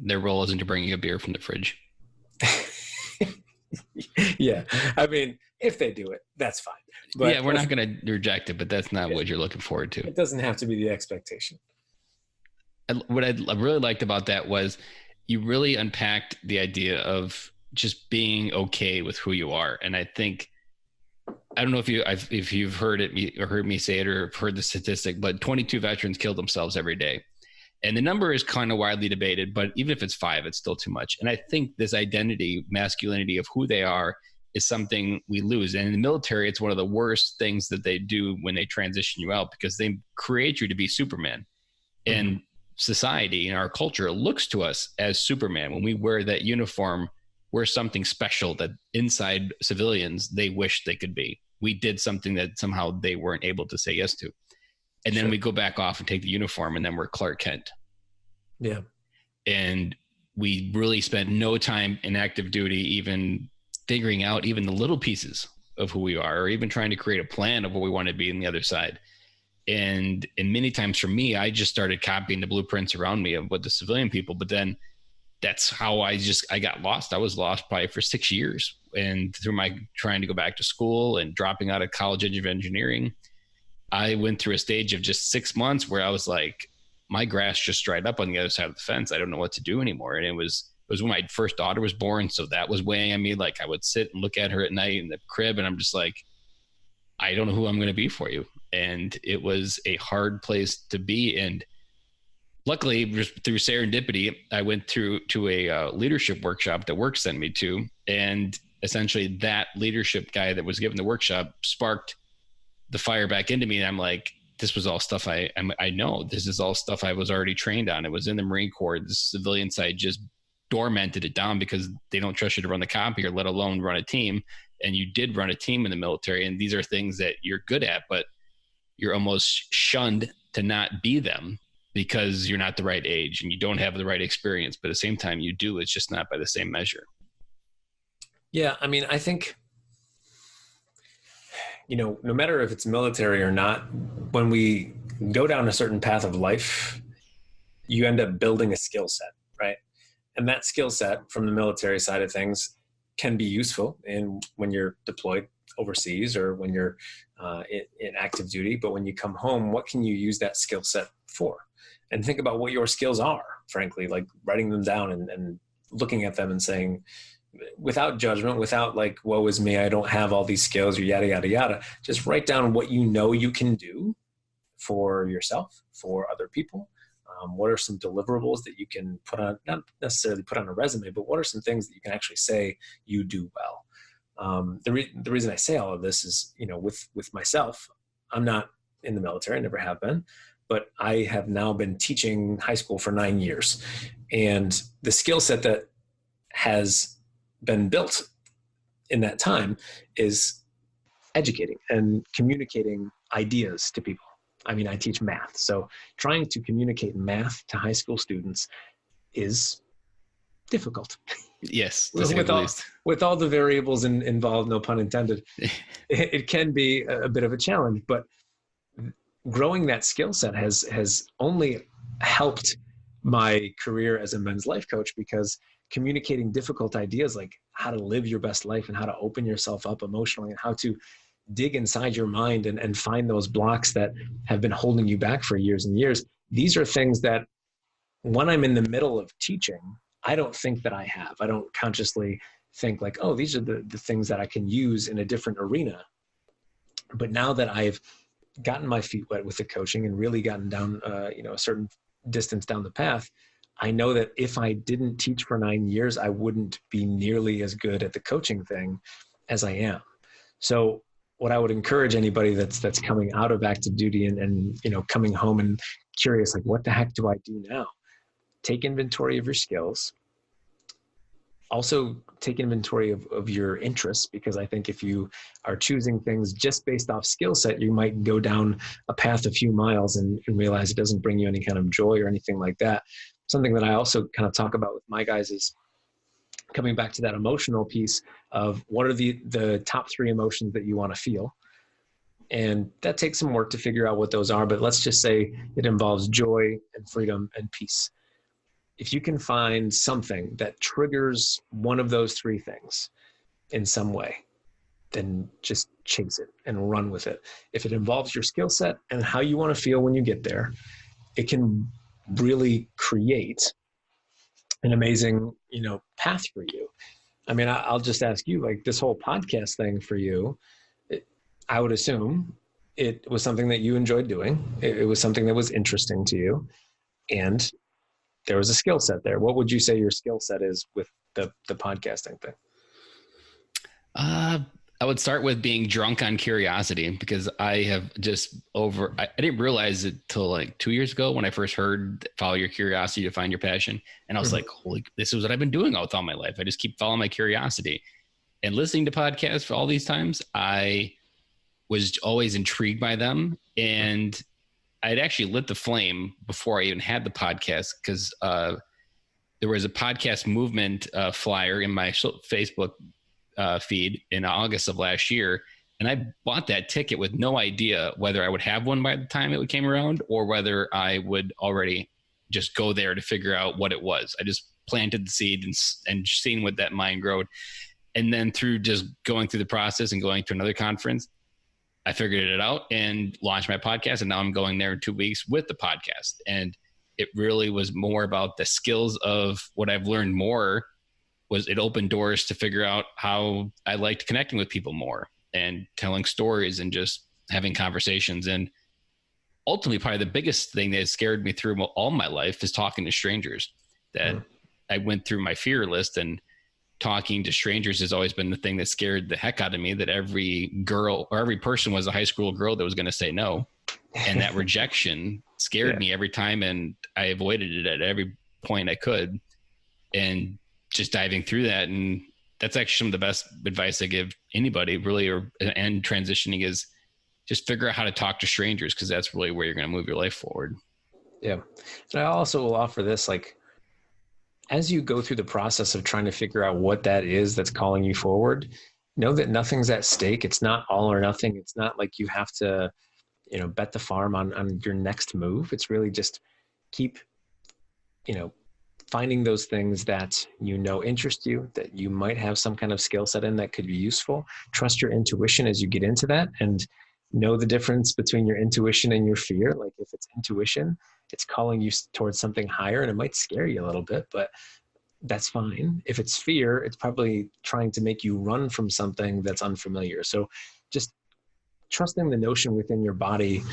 Their role isn't to bring you a beer from the fridge. Yeah. I mean, if they do it, that's fine. But yeah, we're not going to reject it, but that's not what you're looking forward to. It doesn't have to be the expectation. What I really liked about that was you really unpacked the idea of just being okay with who you are. And I think, I don't know if you've heard it or heard me say it or heard the statistic, but 22 veterans kill themselves every day. And the number is kind of widely debated, but even if it's 5, it's still too much. And I think this identity, masculinity of who they are is something we lose. And in the military, it's one of the worst things that they do when they transition you out, because they create you to be Superman. Mm-hmm. And society and our culture looks to us as Superman. When we wear that uniform, we're something special that inside civilians, they wish they could be. We did something that somehow they weren't able to say yes to. And then we go back off and take the uniform, and then we're Clark Kent. Yeah. And we really spent no time in active duty even figuring out even the little pieces of who we are, or even trying to create a plan of what we want to be on the other side. And many times for me, I just started copying the blueprints around me of what the civilian people, but then that's how I got lost. I was lost probably for 6 years. And through my trying to go back to school and dropping out of college of engineering, I went through a stage of just 6 months where I was like, my grass just dried up on the other side of the fence. I don't know what to do anymore. And it was when my first daughter was born. So that was weighing on me. Like I would sit and look at her at night in the crib, and I'm just like, I don't know who I'm going to be for you. And it was a hard place to be. And luckily, through serendipity, I went to a leadership workshop that work sent me to. And essentially that leadership guy that was given the workshop sparked the fire back into me. And I'm like, this was all stuff I know. This is all stuff I was already trained on. It was in the Marine Corps. The civilian side just dormanted it down because they don't trust you to run the copier, let alone run a team. And you did run a team in the military. And these are things that you're good at, but you're almost shunned to not be them because you're not the right age and you don't have the right experience. But at the same time, you do. It's just not by the same measure. Yeah. I mean, I think, no matter if it's military or not, when we go down a certain path of life, you end up building a skill set, right? And that skill set from the military side of things can be useful when you're deployed overseas or when you're in active duty. But when you come home, what can you use that skill set for? And think about what your skills are, frankly, like writing them down and looking at them and saying, without judgment, without like, woe is me, I don't have all these skills or yada, yada, yada. Just write down what you can do for yourself, for other people. What are some deliverables that you can put on, not necessarily put on a resume, but what are some things that you can actually say you do well? The reason I say all of this is, with myself, I'm not in the military, I never have been, but I have now been teaching high school for 9 years. And the skill set that has been built in that time is educating and communicating ideas to people. I mean, I teach math. So trying to communicate math to high school students is difficult. Yes. With all the variables involved, no pun intended, it can be a bit of a challenge, but growing that skill set has only helped my career as a men's life coach, because communicating difficult ideas like how to live your best life and how to open yourself up emotionally and how to dig inside your mind and find those blocks that have been holding you back for years and years. These are things that when I'm in the middle of teaching, I don't think that I have. I don't consciously think like, oh, these are the things that I can use in a different arena. But now that I've gotten my feet wet with the coaching and really gotten down, a certain distance down the path, I know that if I didn't teach for 9 years, I wouldn't be nearly as good at the coaching thing as I am. So what I would encourage anybody that's coming out of active duty and coming home and curious, like, what the heck do I do now? Take inventory of your skills. Also take inventory of your interests, because I think if you are choosing things just based off skill set, you might go down a path a few miles and realize it doesn't bring you any kind of joy or anything like that. Something that I also kind of talk about with my guys is coming back to that emotional piece of what are the top 3 emotions that you want to feel. And that takes some work to figure out what those are, but let's just say it involves joy and freedom and peace. If you can find something that triggers one of those 3 things in some way, then just chase it and run with it. If it involves your skill set and how you want to feel when you get there, it can really create an amazing, path for you. I mean, I'll just ask you, like, this whole podcast thing for you, I would assume it was something that you enjoyed doing. It was something that was interesting to you, and there was a skill set there. What would you say your skill set is with the podcasting thing? I would start with being drunk on curiosity, because I have just I didn't realize it till like 2 years ago when I first heard follow your curiosity to find your passion. And I was like, holy, this is what I've been doing with all my life. I just keep following my curiosity and listening to podcasts for all these times. I was always intrigued by them. And I'd actually lit the flame before I even had the podcast, because there was a podcast movement flyer in my Facebook feed in August of last year. And I bought that ticket with no idea whether I would have one by the time it came around or whether I would already just go there to figure out what it was. I just planted the seed and seeing what that mind growed. And then through just going through the process and going to another conference, I figured it out and launched my podcast. And now I'm going there in 2 weeks with the podcast. And it really was more about the skills of what I've learned more. Was it opened doors to figure out how I liked connecting with people more and telling stories and just having conversations. And ultimately, probably the biggest thing that scared me through all my life is talking to strangers. That I went through my fear list, and talking to strangers has always been the thing that scared the heck out of me, that every girl or every person was a high school girl that was going to say no. And that rejection scared me every time. And I avoided it at every point I could. And just diving through that. And that's actually some of the best advice I give anybody really, and transitioning, is just figure out how to talk to strangers, because that's really where you're going to move your life forward. Yeah. And I also will offer this, like, as you go through the process of trying to figure out what that is that's calling you forward, know that nothing's at stake. It's not all or nothing. It's not like you have to, bet the farm on your next move. It's really just keep, finding those things that interest you, that you might have some kind of skill set in that could be useful. Trust your intuition as you get into that, and know the difference between your intuition and your fear. Like, if it's intuition, it's calling you towards something higher, and it might scare you a little bit, but that's fine. If it's fear, it's probably trying to make you run from something that's unfamiliar. So just trusting the notion within your body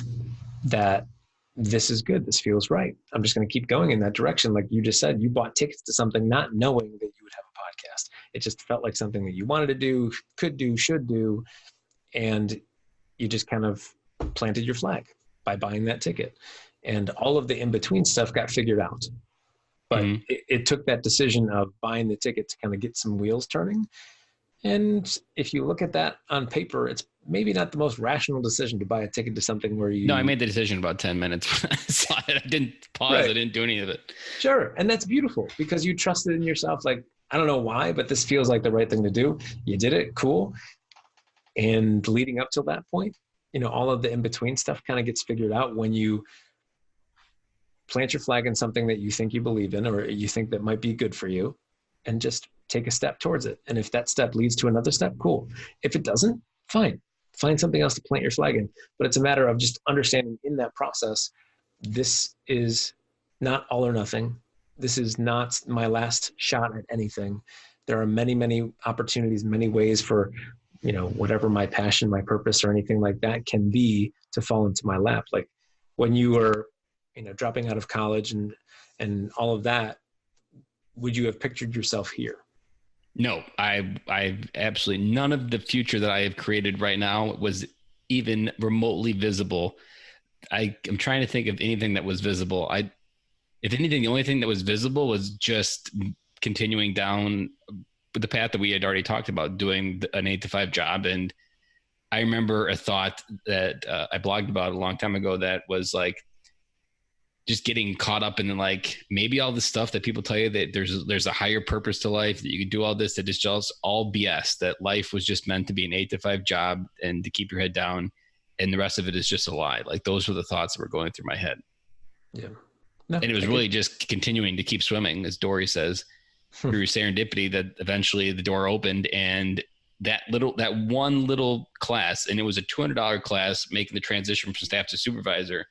that this is good, this feels right, I'm just going to keep going in that direction. Like you just said, you bought tickets to something not knowing that you would have a podcast. It just felt like something that you wanted to do, could do, should do, and you just kind of planted your flag by buying that ticket. And all of the in-between stuff got figured out. But it took that decision of buying the ticket to kind of get some wheels turning. And if you look at that on paper, it's maybe not the most rational decision to buy a ticket to something where you... No, I made the decision about 10 minutes when I saw it. I didn't pause. Right. I didn't do any of it. Sure. And that's beautiful, because you trusted in yourself. Like, I don't know why, but this feels like the right thing to do. You did it. Cool. And leading up till that point, all of the in-between stuff kind of gets figured out when you plant your flag in something that you think you believe in, or you think that might be good for you, and just take a step towards it. And if that step leads to another step, cool. If it doesn't, fine. Find something else to plant your flag in. But it's a matter of just understanding in that process, this is not all or nothing. This is not my last shot at anything. There are many, many opportunities, many ways for, whatever my passion, my purpose, or anything like that can be to fall into my lap. Like when you were, dropping out of college and all of that, would you have pictured yourself here? No, I absolutely, none of the future that I have created right now was even remotely visible. I'm trying to think of anything that was visible. If anything, the only thing that was visible was just continuing down the path that we had already talked about, doing an 8-to-5 job. And I remember a thought that I blogged about a long time ago that was like, just getting caught up in like, maybe all the stuff that people tell you that there's a higher purpose to life, that you can do all this, that is just all BS, that life was just meant to be an 8-to-5 job and to keep your head down. And the rest of it is just a lie. Like those were the thoughts that were going through my head. Yeah. No, and it was really just continuing to keep swimming, as Dory says, through serendipity, that eventually the door opened, and that one little class, and it was a $200 class, making the transition from staff to supervisor.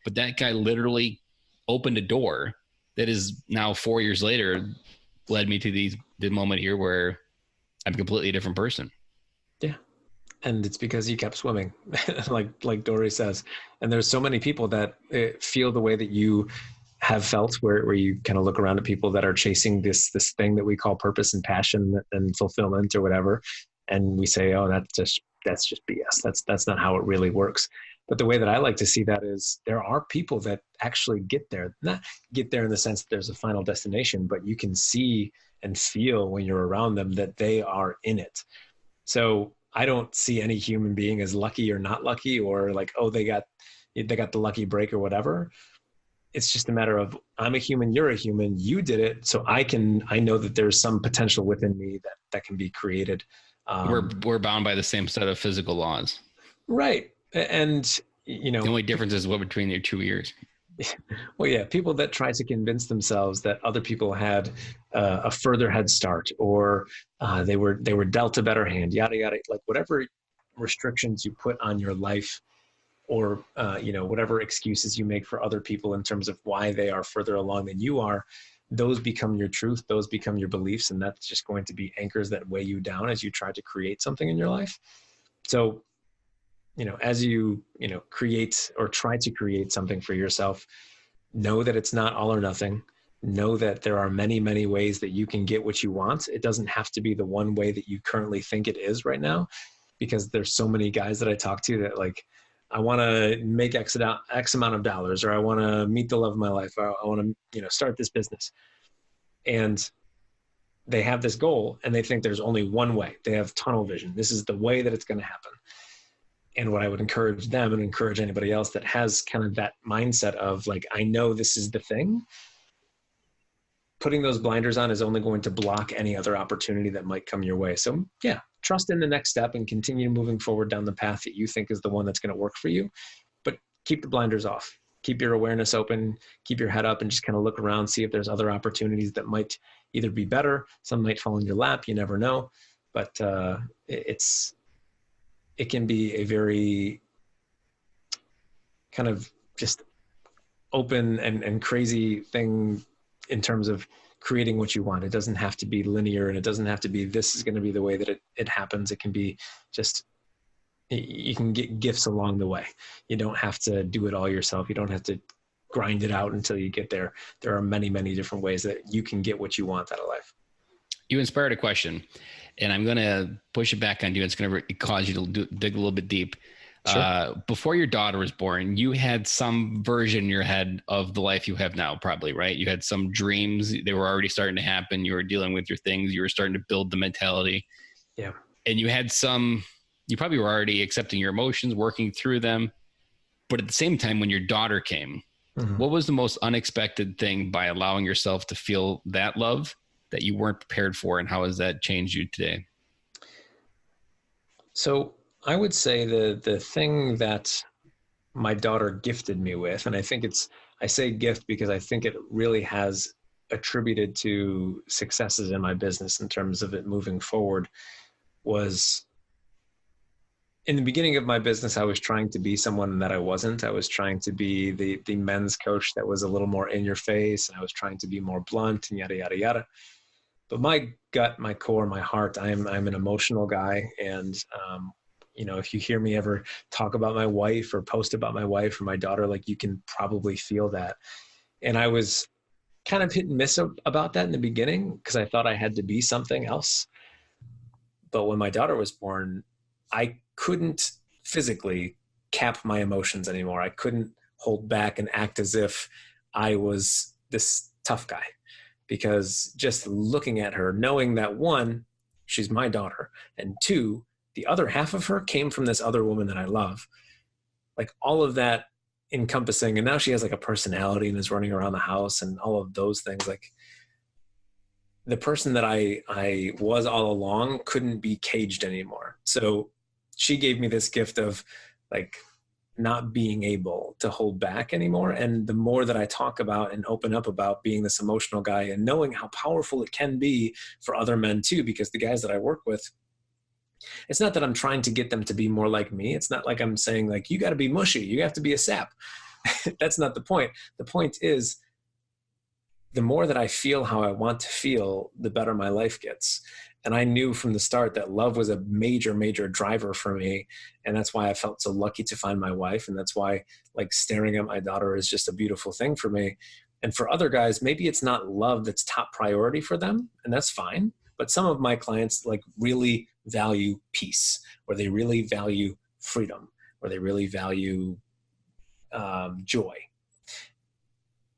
But that guy literally opened a door that is now 4 years later led me to the moment here where I'm a completely different person. Yeah. And it's because you kept swimming, like Dory says. And there's so many people that feel the way that you have felt, where you kind of look around at people that are chasing this thing that we call purpose and passion and fulfillment or whatever. And we say, oh, that's just BS. That's not how it really works. But the way that I like to see that is there are people that actually get there, not get there in the sense that there's a final destination, but you can see and feel when you're around them that they are in it. So I don't see any human being as lucky or not lucky, or like, oh, they got the lucky break or whatever. It's just a matter of, I'm a human, you're a human, you did it. So I know that there's some potential within me that can be created. We're bound by the same set of physical laws. Right. And, the only difference is what between your 2 ears. Well, yeah, people that try to convince themselves that other people had a further head start, or they were dealt a better hand, yada, yada, like whatever restrictions you put on your life, or, whatever excuses you make for other people in terms of why they are further along than you are, those become your truth, those become your beliefs. And that's just going to be anchors that weigh you down as you try to create something in your life. So, as you, create or try to create something for yourself, know that it's not all or nothing. Know that there are many, many ways that you can get what you want. It doesn't have to be the one way that you currently think it is right now, because there's so many guys that I talk to that like, I want to make X amount of dollars, or I want to meet the love of my life, or I want to, start this business. And they have this goal and they think there's only one way. They have tunnel vision. This is the way that it's going to happen. And what I would encourage them and encourage anybody else that has kind of that mindset of like, I know this is the thing, putting those blinders on is only going to block any other opportunity that might come your way. So yeah, trust in the next step and continue moving forward down the path that you think is the one that's going to work for you, but keep the blinders off, keep your awareness open, keep your head up, and just kind of look around, see if there's other opportunities that might either be better. Some might fall in your lap. You never know, but it can be a very kind of just open and crazy thing in terms of creating what you want. It doesn't have to be linear, and it doesn't have to be, this is going to be the way that it happens. It can be just, you can get gifts along the way. You don't have to do it all yourself. You don't have to grind it out until you get there. There are many, many different ways that you can get what you want out of life. You inspired a question, and I'm going to push it back on you. It's going to cause you to dig a little bit deep. Sure. Before your daughter was born, you had some version in your head of the life you have now, probably, right? You had some dreams. They were already starting to happen. You were dealing with your things. You were starting to build the mentality. Yeah. And you probably were already accepting your emotions, working through them. But at the same time, when your daughter came, what was the most unexpected thing by allowing yourself to feel that love that you weren't prepared for, and how has that changed you today? So I would say the thing that my daughter gifted me with. And I say gift because I think it really has attributed to successes in my business in terms of it moving forward. Was in the beginning of my business, I was trying to be someone that I wasn't. I was trying to be the men's coach that was a little more in your face. And I was trying to be more blunt and yada, yada, yada. But my gut, my core, my heart, I'm an emotional guy. And, if you hear me ever talk about my wife or post about my wife or my daughter, like, you can probably feel that. And I was kind of hit and miss about that in the beginning because I thought I had to be something else. But when my daughter was born, I couldn't physically cap my emotions anymore. I couldn't hold back and act as if I was this tough guy, because just looking at her, knowing that, one, she's my daughter, and two, the other half of her came from this other woman that I love, like all of that encompassing. And now she has like a personality and is running around the house and all of those things. Like, the person that I was all along couldn't be caged anymore. So she gave me this gift of like not being able to hold back anymore. And the more that I talk about and open up about being this emotional guy and knowing how powerful it can be for other men too, because the guys that I work with, it's not that I'm trying to get them to be more like me. It's not like I'm saying like, you got to be mushy, you have to be a sap. That's not the point. The point is, the more that I feel how I want to feel, the better my life gets. And I knew from the start that love was a major, major driver for me. And that's why I felt so lucky to find my wife. And that's why, like, staring at my daughter is just a beautiful thing for me. And for other guys, maybe it's not love that's top priority for them, and that's fine. But some of my clients like really value peace, or they really value freedom, or they really value joy.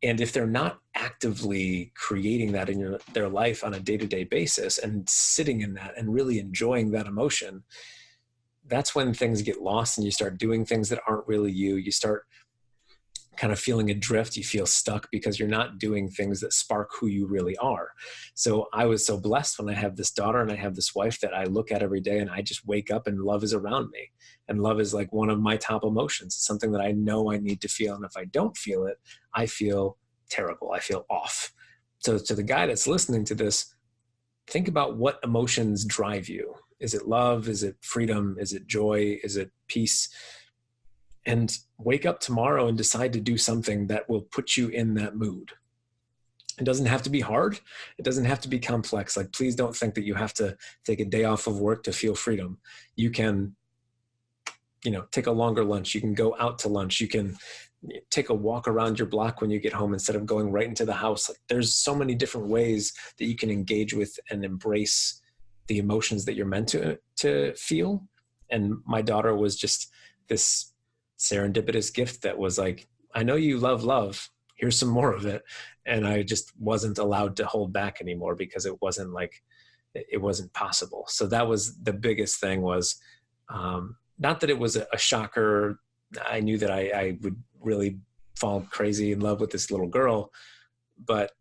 And if they're not actively creating that in their life on a day-to-day basis and sitting in that and really enjoying that emotion, that's when things get lost and you start doing things that aren't really you. You start kind of feeling adrift. You feel stuck because you're not doing things that spark who you really are. So I was so blessed when I have this daughter and I have this wife that I look at every day, and I just wake up and love is around me. And love is like one of my top emotions. It's something that I know I need to feel. And if I don't feel it, I feel terrible. I feel off. So to the guy that's listening to this, think about what emotions drive you. Is it love? Is it freedom? Is it joy? Is it peace? And wake up tomorrow and decide to do something that will put you in that mood. It doesn't have to be hard. It doesn't have to be complex. Like, please don't think that you have to take a day off of work to feel freedom. You can, take a longer lunch. You can go out to lunch. You can take a walk around your block when you get home instead of going right into the house. Like, there's so many different ways that you can engage with and embrace the emotions that you're meant to feel. And my daughter was just this serendipitous gift that was like, I know you love love. Here's some more of it. And I just wasn't allowed to hold back anymore because it wasn't possible. So that was the biggest thing, was not that it was a shocker. I knew that I would really fall crazy in love with this little girl, but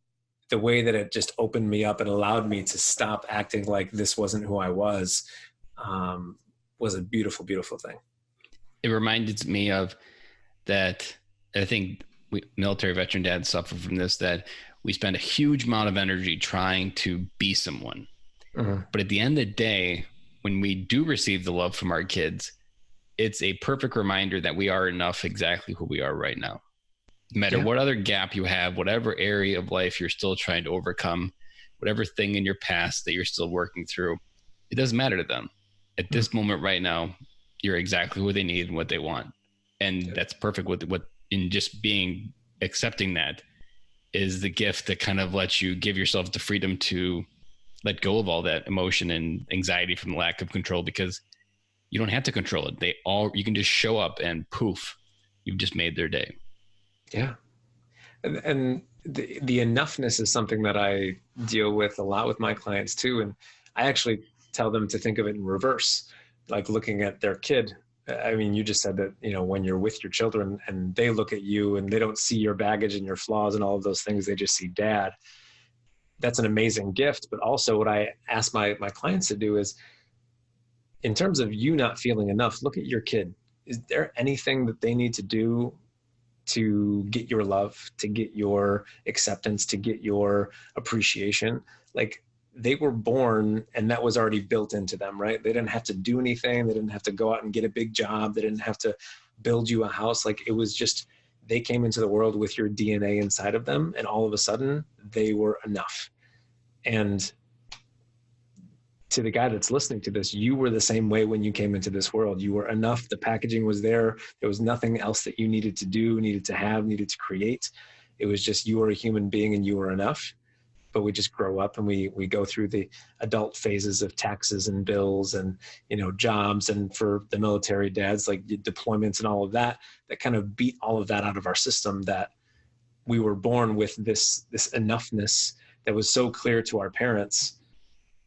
the way that it just opened me up and allowed me to stop acting like this wasn't who I was a beautiful, beautiful thing. It reminded me of that. I think military veteran dads suffer from this, that we spend a huge amount of energy trying to be someone. Mm-hmm. But at the end of the day, when we do receive the love from our kids, it's a perfect reminder that we are enough exactly who we are right now. No matter what other gap you have, whatever area of life you're still trying to overcome, whatever thing in your past that you're still working through, it doesn't matter to them. At this moment right now, you're exactly who they need and what they want. And that's perfect with what, in just accepting that is the gift that kind of lets you give yourself the freedom to let go of all that emotion and anxiety from the lack of control, because you don't have to control it. You can just show up and poof, you've just made their day. Yeah. And the enoughness is something that I deal with a lot with my clients too. And I actually tell them to think of it in reverse, like looking at their kid. I mean, you just said that, when you're with your children and they look at you and they don't see your baggage and your flaws and all of those things, they just see dad. That's an amazing gift. But also what I ask my clients to do is, in terms of you not feeling enough, look at your kid. is there anything that they need to do to get your love, to get your acceptance, to get your appreciation? Like, they were born and that was already built into them, right? They didn't have to do anything. They didn't have to go out and get a big job. They didn't have to build you a house. Like, it was just, they came into the world with your DNA inside of them, and all of a sudden they were enough. And to the guy that's listening to this, you were the same way when you came into this world. You were enough. The packaging was there. There was nothing else that you needed to do, needed to have, needed to create. It was just, you were a human being and you were enough. But we just grow up and we go through the adult phases of taxes and bills and, jobs. And for the military dads, like deployments and all of that, that kind of beat all of that out of our system, that we were born with this enoughness that was so clear to our parents,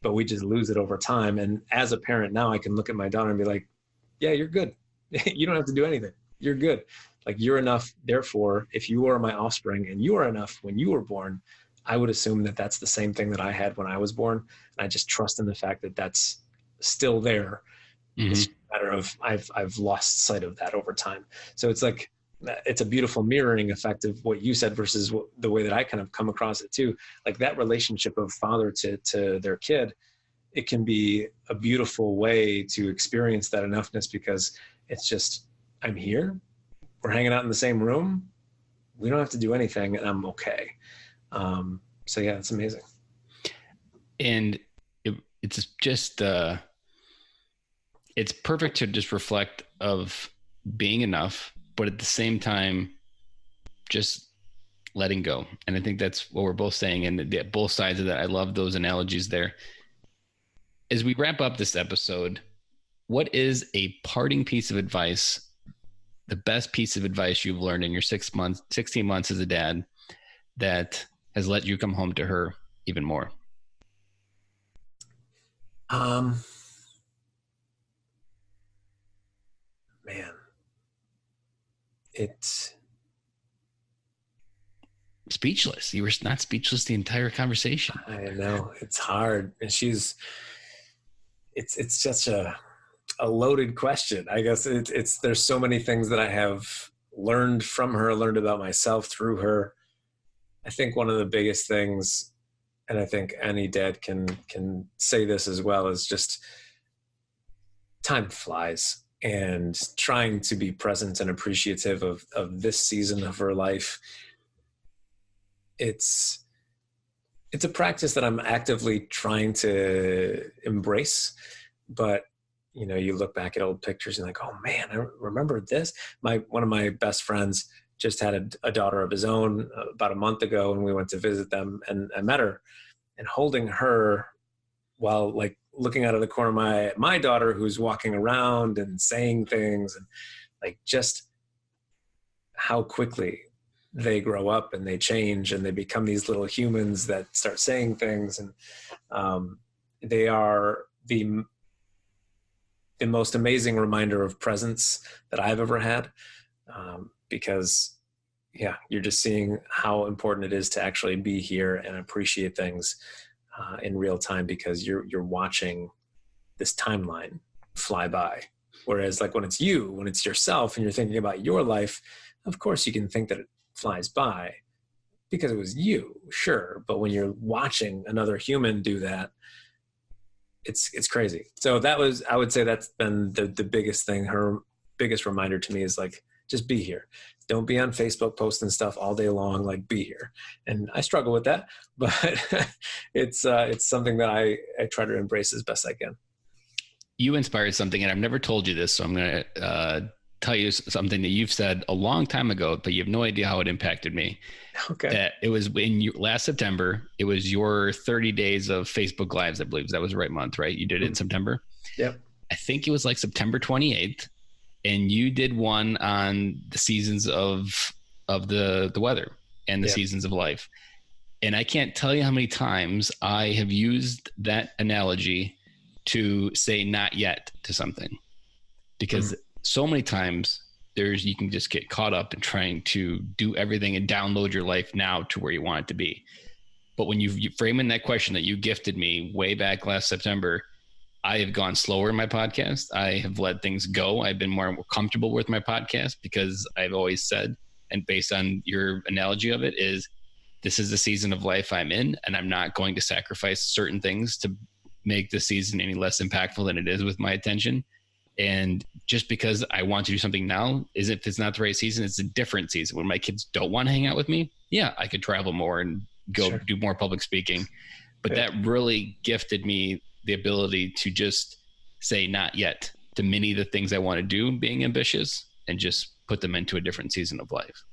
but we just lose it over time. And as a parent now, I can look at my daughter and be like, yeah, you're good. You don't have to do anything. You're good. Like, you're enough. Therefore, if you are my offspring and you are enough when you were born, I would assume that that's the same thing that I had when I was born. And I just trust in the fact that that's still there. Mm-hmm. It's a matter of, I've lost sight of that over time. So it's like, it's a beautiful mirroring effect of what you said versus the way that I kind of come across it too. Like, that relationship of father to their kid, it can be a beautiful way to experience that enoughness, because it's just, I'm here, we're hanging out in the same room, we don't have to do anything, and I'm okay. So yeah, it's amazing. And it's just, it's perfect to just reflect of being enough, but at the same time, just letting go. And I think that's what we're both saying. And both sides of that, I love those analogies there. As we wrap up this episode, what is a parting piece of advice, the best piece of advice you've learned in your 16 months as a dad, that has let you come home to her even more? Man, it's speechless. You were not speechless the entire conversation. I know, it's hard. And it's such a loaded question. I guess there's so many things that I have learned from her, learned about myself through her. I think one of the biggest things, and I think any dad can say this as well, is just time flies, and trying to be present and appreciative of this season of her life. It's a practice that I'm actively trying to embrace, but you look back at old pictures and like, oh man, I remember this. One of my best friends just had a daughter of his own about a month ago, and we went to visit them, and I met her, and holding her while like looking out of the corner of my daughter, who's walking around and saying things, and like just how quickly they grow up and they change and they become these little humans that start saying things. And they are the most amazing reminder of presence that I've ever had. Because yeah, you're just seeing how important it is to actually be here and appreciate things in real time, because you're watching this timeline fly by. Whereas like when it's yourself and you're thinking about your life, of course you can think that it flies by because it was you, sure. But when you're watching another human do that, it's crazy. So I would say that's been the biggest thing. Her biggest reminder to me is like, just be here. Don't be on Facebook posting stuff all day long, like be here. And I struggle with that, but it's something that I try to embrace as best I can. You inspired something, and I've never told you this, so I'm going to tell you something that you've said a long time ago, but you have no idea how it impacted me. Okay. That it was last September. It was your 30 days of Facebook Lives, I believe. That was the right month, right? You did it in September. Yep. I think it was like September 28th. And you did one on the seasons of the weather and the seasons of life. And I can't tell you how many times I have used that analogy to say not yet to something, because so many times you can just get caught up in trying to do everything and download your life now to where you want it to be. But when you frame in that question that you gifted me way back last September, I have gone slower in my podcast. I have let things go. I've been more comfortable with my podcast because I've always said, and based on your analogy of it, is this is the season of life I'm in, and I'm not going to sacrifice certain things to make the season any less impactful than it is with my attention. And just because I want to do something now, is if it's not the right season, it's a different season. When my kids don't want to hang out with me, yeah, I could travel more and go do more public speaking. But that really gifted me the ability to just say not yet to many of the things I want to do, being ambitious, and just put them into a different season of life.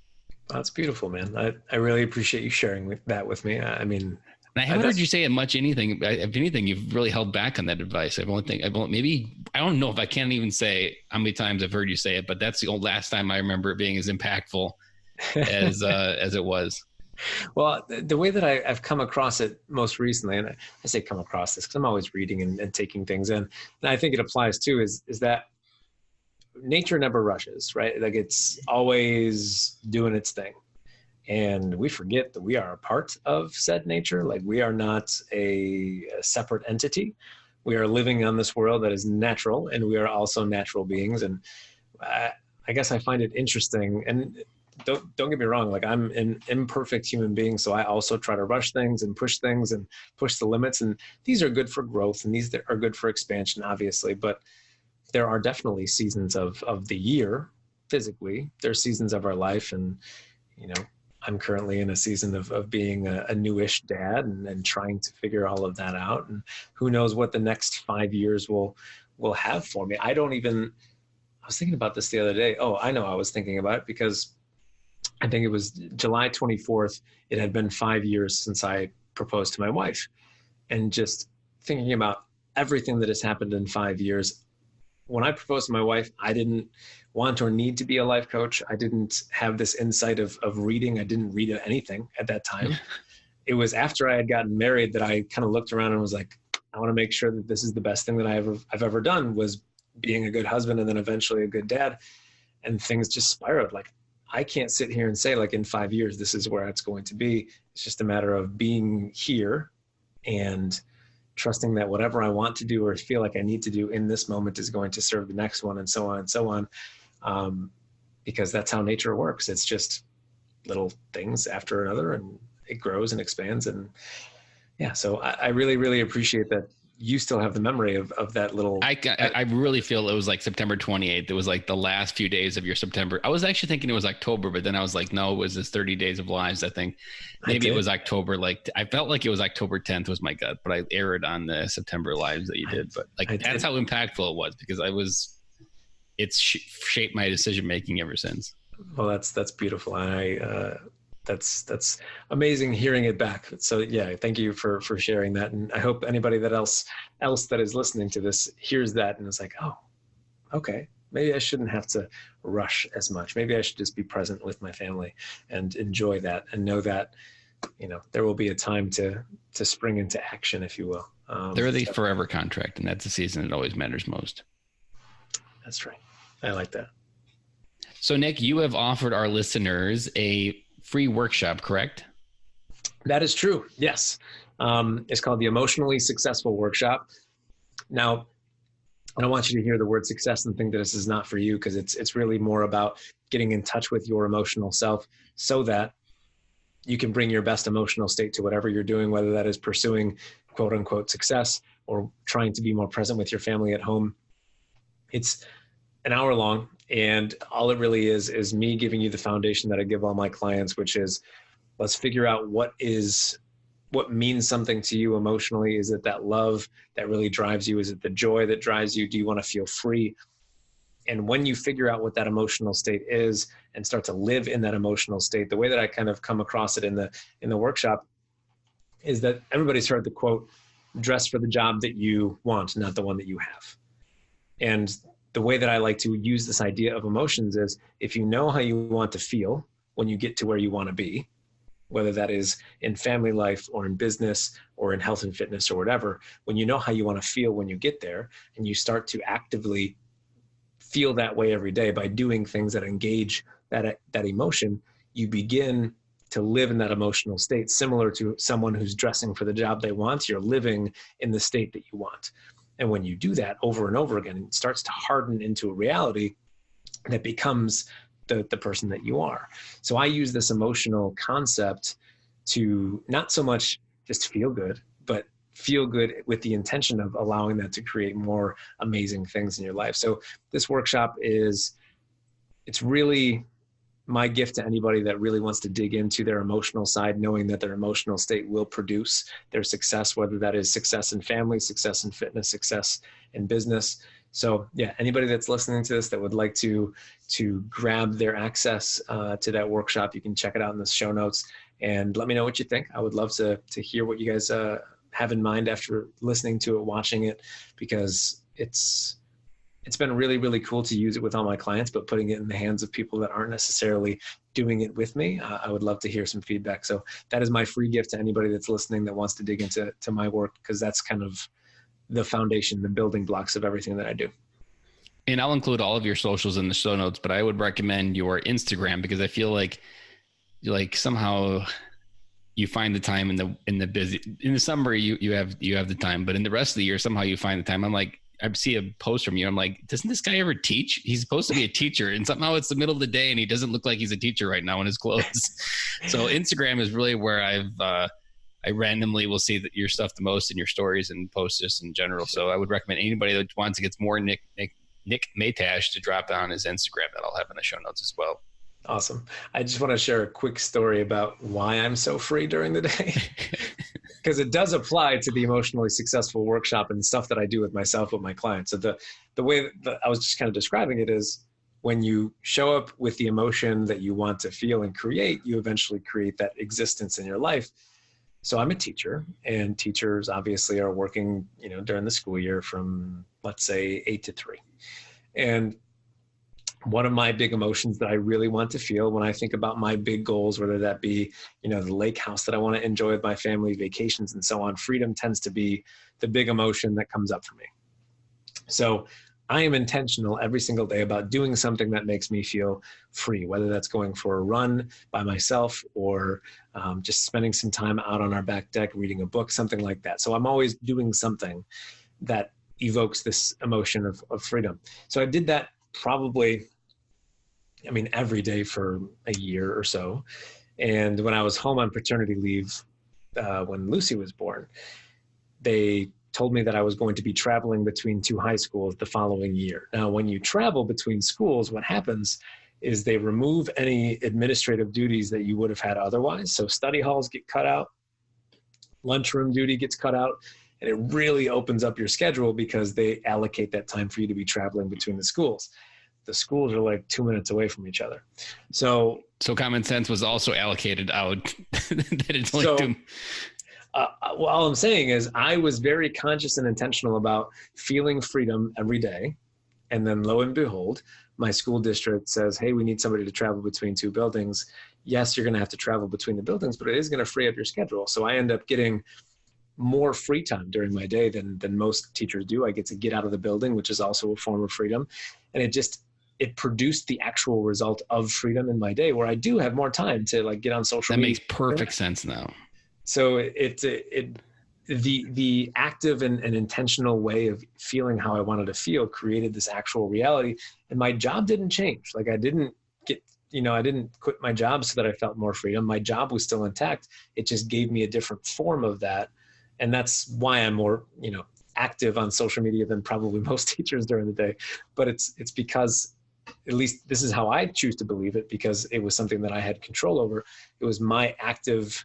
That's beautiful, man. I really appreciate you sharing that with me. I mean, and I haven't heard you say it much. If anything, you've really held back on that advice. I don't know if I can't even say how many times I've heard you say it, but that's the last time I remember it being as impactful as it was. Well, the way that I've come across it most recently, and I say come across this because I'm always reading and taking things in, and I think it applies too, is that nature never rushes, right? Like it's always doing its thing. And we forget that we are a part of said nature. Like we are not a separate entity. We are living on this world that is natural, and we are also natural beings. And I guess I find it interesting, and don't get me wrong, like I'm an imperfect human being, so I also try to rush things and push the limits, and these are good for growth, and these are good for expansion, obviously, but there are definitely seasons of the year physically. There's seasons of our life, and I'm currently in a season of being a newish dad and trying to figure all of that out, and who knows what the next 5 years will have for me. I was thinking about this the other day. Oh, I know I was thinking about it because I think it was July 24th. It had been 5 years since I proposed to my wife. And just thinking about everything that has happened in 5 years. When I proposed to my wife, I didn't want or need to be a life coach. I didn't have this insight of reading. I didn't read anything at that time. It was after I had gotten married that I kind of looked around and was like, I want to make sure that this is the best thing that I've ever done, was being a good husband and then eventually a good dad. And things just spiraled. Like, I can't sit here and say like in 5 years, this is where it's going to be. It's just a matter of being here and trusting that whatever I want to do or feel like I need to do in this moment is going to serve the next one, and so on and so on. Because that's how nature works. It's just little things after another, and it grows and expands. And yeah, so I really, really appreciate that you still have the memory of that little. I really feel it was like September 28th. It was like the last few days of your September. I was actually thinking it was October, but then I was like, no, it was this 30 Days of Lives. I think maybe it was October. Like I felt like it was October 10th was my gut, but I erred on the September Lives that you did. But like that's how impactful it was, because it's shaped my decision making ever since. Well, that's beautiful. That's amazing hearing it back. So yeah, thank you for sharing that. And I hope anybody else that is listening to this hears that and is like, oh, okay, maybe I shouldn't have to rush as much. Maybe I should just be present with my family and enjoy that, and know that, there will be a time to spring into action, if you will. They're the forever contract, and that's the season that always matters most. That's right. I like that. So Nick, you have offered our listeners a free workshop, correct? That is true. Yes. It's called the Emotionally Successful Workshop. Now, I don't want you to hear the word success and think that this is not for you, because it's really more about getting in touch with your emotional self so that you can bring your best emotional state to whatever you're doing, whether that is pursuing quote unquote success or trying to be more present with your family at home. It's an hour long, and all it really is me giving you the foundation that I give all my clients, which is, let's figure out what means something to you emotionally. Is it that love that really drives you? Is it the joy that drives you? Do you want to feel free? And when you figure out what that emotional state is and start to live in that emotional state, the way that I kind of come across it in the workshop is that everybody's heard the quote, dress for the job that you want, not the one that you have. And the way that I like to use this idea of emotions is, if you know how you want to feel when you get to where you want to be, whether that is in family life or in business or in health and fitness or whatever, when you know how you want to feel when you get there, and you start to actively feel that way every day by doing things that engage that emotion, you begin to live in that emotional state, similar to someone who's dressing for the job they want. You're living in the state that you want. And when you do that over and over again, it starts to harden into a reality that becomes the person that you are. So I use this emotional concept to not so much just feel good, but feel good with the intention of allowing that to create more amazing things in your life. So this workshop it's really my gift to anybody that really wants to dig into their emotional side, knowing that their emotional state will produce their success, whether that is success in family, success in fitness, success in business. So yeah, anybody that's listening to this that would like to grab their access to that workshop, you can check it out in the show notes and let me know what you think. I would love to hear what you guys have in mind after listening to it, watching it, because it's been really, really cool to use it with all my clients, but putting it in the hands of people that aren't necessarily doing it with me, I would love to hear some feedback. So that is my free gift to anybody that's listening that wants to dig into my work, because that's kind of the foundation, the building blocks of everything that I do. And I'll include all of your socials in the show notes, but I would recommend your Instagram, because I feel like somehow you find the time in the summer, you have the time, but in the rest of the year, somehow you find the time. I'm like, I see a post from you. I'm like, doesn't this guy ever teach? He's supposed to be a teacher, and somehow it's the middle of the day and he doesn't look like he's a teacher right now in his clothes. So Instagram is really where I randomly will see that your stuff the most in your stories and posts just in general. So I would recommend anybody that wants to get more Nick Matiash to drop on his Instagram, that I'll have in the show notes as well. Awesome. I just want to share a quick story about why I'm so free during the day. Because it does apply to the emotionally successful workshop and stuff that I do with myself, with my clients. So the way that I was just kind of describing it is, when you show up with the emotion that you want to feel and create, you eventually create that existence in your life. So I'm a teacher, and teachers obviously are working, during the school year from, let's say, 8 to 3. And one of my big emotions that I really want to feel when I think about my big goals, whether that be, the lake house that I want to enjoy with my family, vacations and so on, freedom tends to be the big emotion that comes up for me. So I am intentional every single day about doing something that makes me feel free, whether that's going for a run by myself or just spending some time out on our back deck, reading a book, something like that. So I'm always doing something that evokes this emotion of freedom. So I did that probably, every day for a year or so. And when I was home on paternity leave, when Lucy was born, they told me that I was going to be traveling between 2 high schools the following year. Now, when you travel between schools, what happens is they remove any administrative duties that you would have had otherwise. So study halls get cut out, lunchroom duty gets cut out, and it really opens up your schedule because they allocate that time for you to be traveling between the schools. The schools are like 2 minutes away from each other. So common sense was also allocated out. That it's only well, all I'm saying is I was very conscious and intentional about feeling freedom every day. And then lo and behold, my school district says, hey, we need somebody to travel between 2 buildings. Yes, you're going to have to travel between the buildings, but it is going to free up your schedule. So I end up getting more free time during my day than most teachers do. I get to get out of the building, which is also a form of freedom. And it produced the actual result of freedom in my day, where I do have more time to get on social media. That makes perfect sense now. So the active and intentional way of feeling how I wanted to feel created this actual reality. And my job didn't change. I didn't quit my job so that I felt more freedom. My job was still intact. It just gave me a different form of that. And that's why I'm more, active on social media than probably most teachers during the day. But it's because, at least this is how I choose to believe it, because it was something that I had control over. It was my active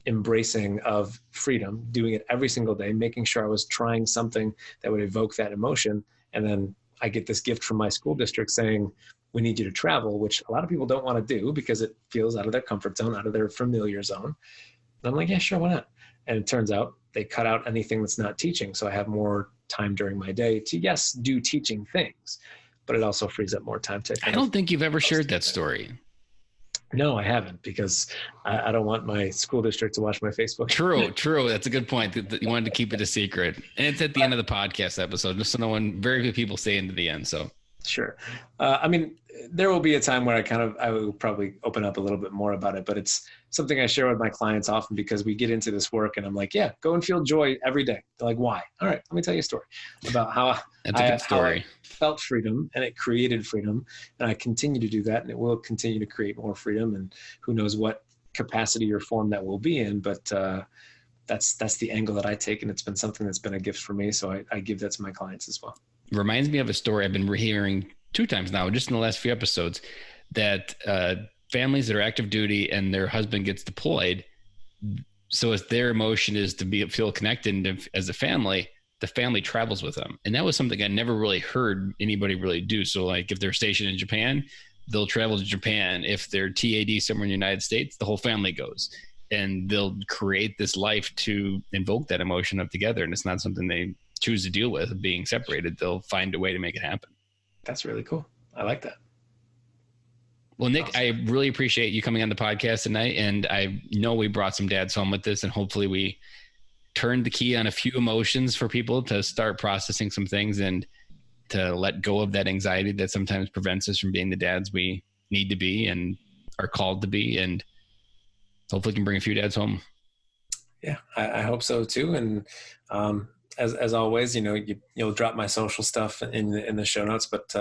embracing of freedom, doing it every single day, making sure I was trying something that would evoke that emotion. And then I get this gift from my school district saying, we need you to travel, which a lot of people don't want to do because it feels out of their comfort zone, out of their familiar zone. And I'm like, yeah, sure, why not? And it turns out they cut out anything that's not teaching. So I have more time during my day to, yes, do teaching things, but it also frees up more time to. I don't think you've ever shared that story. No, I haven't, because I don't want my school district to watch my Facebook. True. That's a good point. You wanted to keep it a secret. And it's at the end of the podcast episode, just so very few people stay into the end. So Sure. I mean, there will be a time where I will probably open up a little bit more about it, but it's something I share with my clients often because we get into this work and I'm like, yeah, go and feel joy every day. They're like, why? All right, let me tell you a story about how That's a good how I story. felt freedom and it created freedom. And I continue to do that and it will continue to create more freedom and who knows what capacity or form that will be in. But that's the angle that I take. And it's been something that's been a gift for me. So I give that to my clients as well. Reminds me of a story I've been hearing 2 times now, just in the last few episodes, that families that are active duty and their husband gets deployed, so as their emotion is to feel connected as a family, the family travels with them. And that was something I never really heard anybody really do. So like if they're stationed in Japan, they'll travel to Japan. If they're TAD somewhere in the United States, the whole family goes. And they'll create this life to invoke that emotion of together. And it's not something they choose to deal with being separated. They'll find a way to make it happen. That's really cool. I like that. Well, Nick, awesome. I really appreciate you coming on the podcast tonight. And I know we brought some dads home with this, and hopefully we turned the key on a few emotions for people to start processing some things and to let go of that anxiety that sometimes prevents us from being the dads we need to be and are called to be. And hopefully can bring a few dads home. Yeah, I hope so too. And as always, you'll drop my social stuff in the show notes, but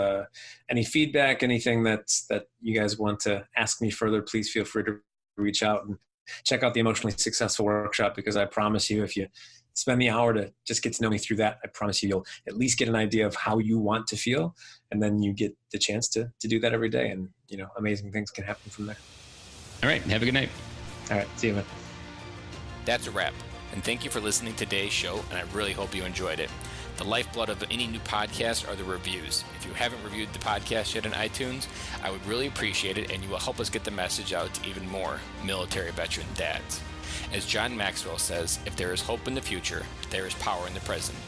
any feedback, anything that you guys want to ask me further, please feel free to reach out and check out the Emotionally Successful Workshop, because I promise you, if you spend the hour to just get to know me through that, I promise you, you'll at least get an idea of how you want to feel. And then you get the chance to do that every day. And, amazing things can happen from there. All right. Have a good night. All right. See you, man. That's a wrap. And thank you for listening to today's show, and I really hope you enjoyed it. The lifeblood of any new podcast are the reviews. If you haven't reviewed the podcast yet on iTunes, I would really appreciate it, and you will help us get the message out to even more military veteran dads. As John Maxwell says, if there is hope in the future, there is power in the present.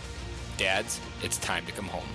Dads, it's time to come home.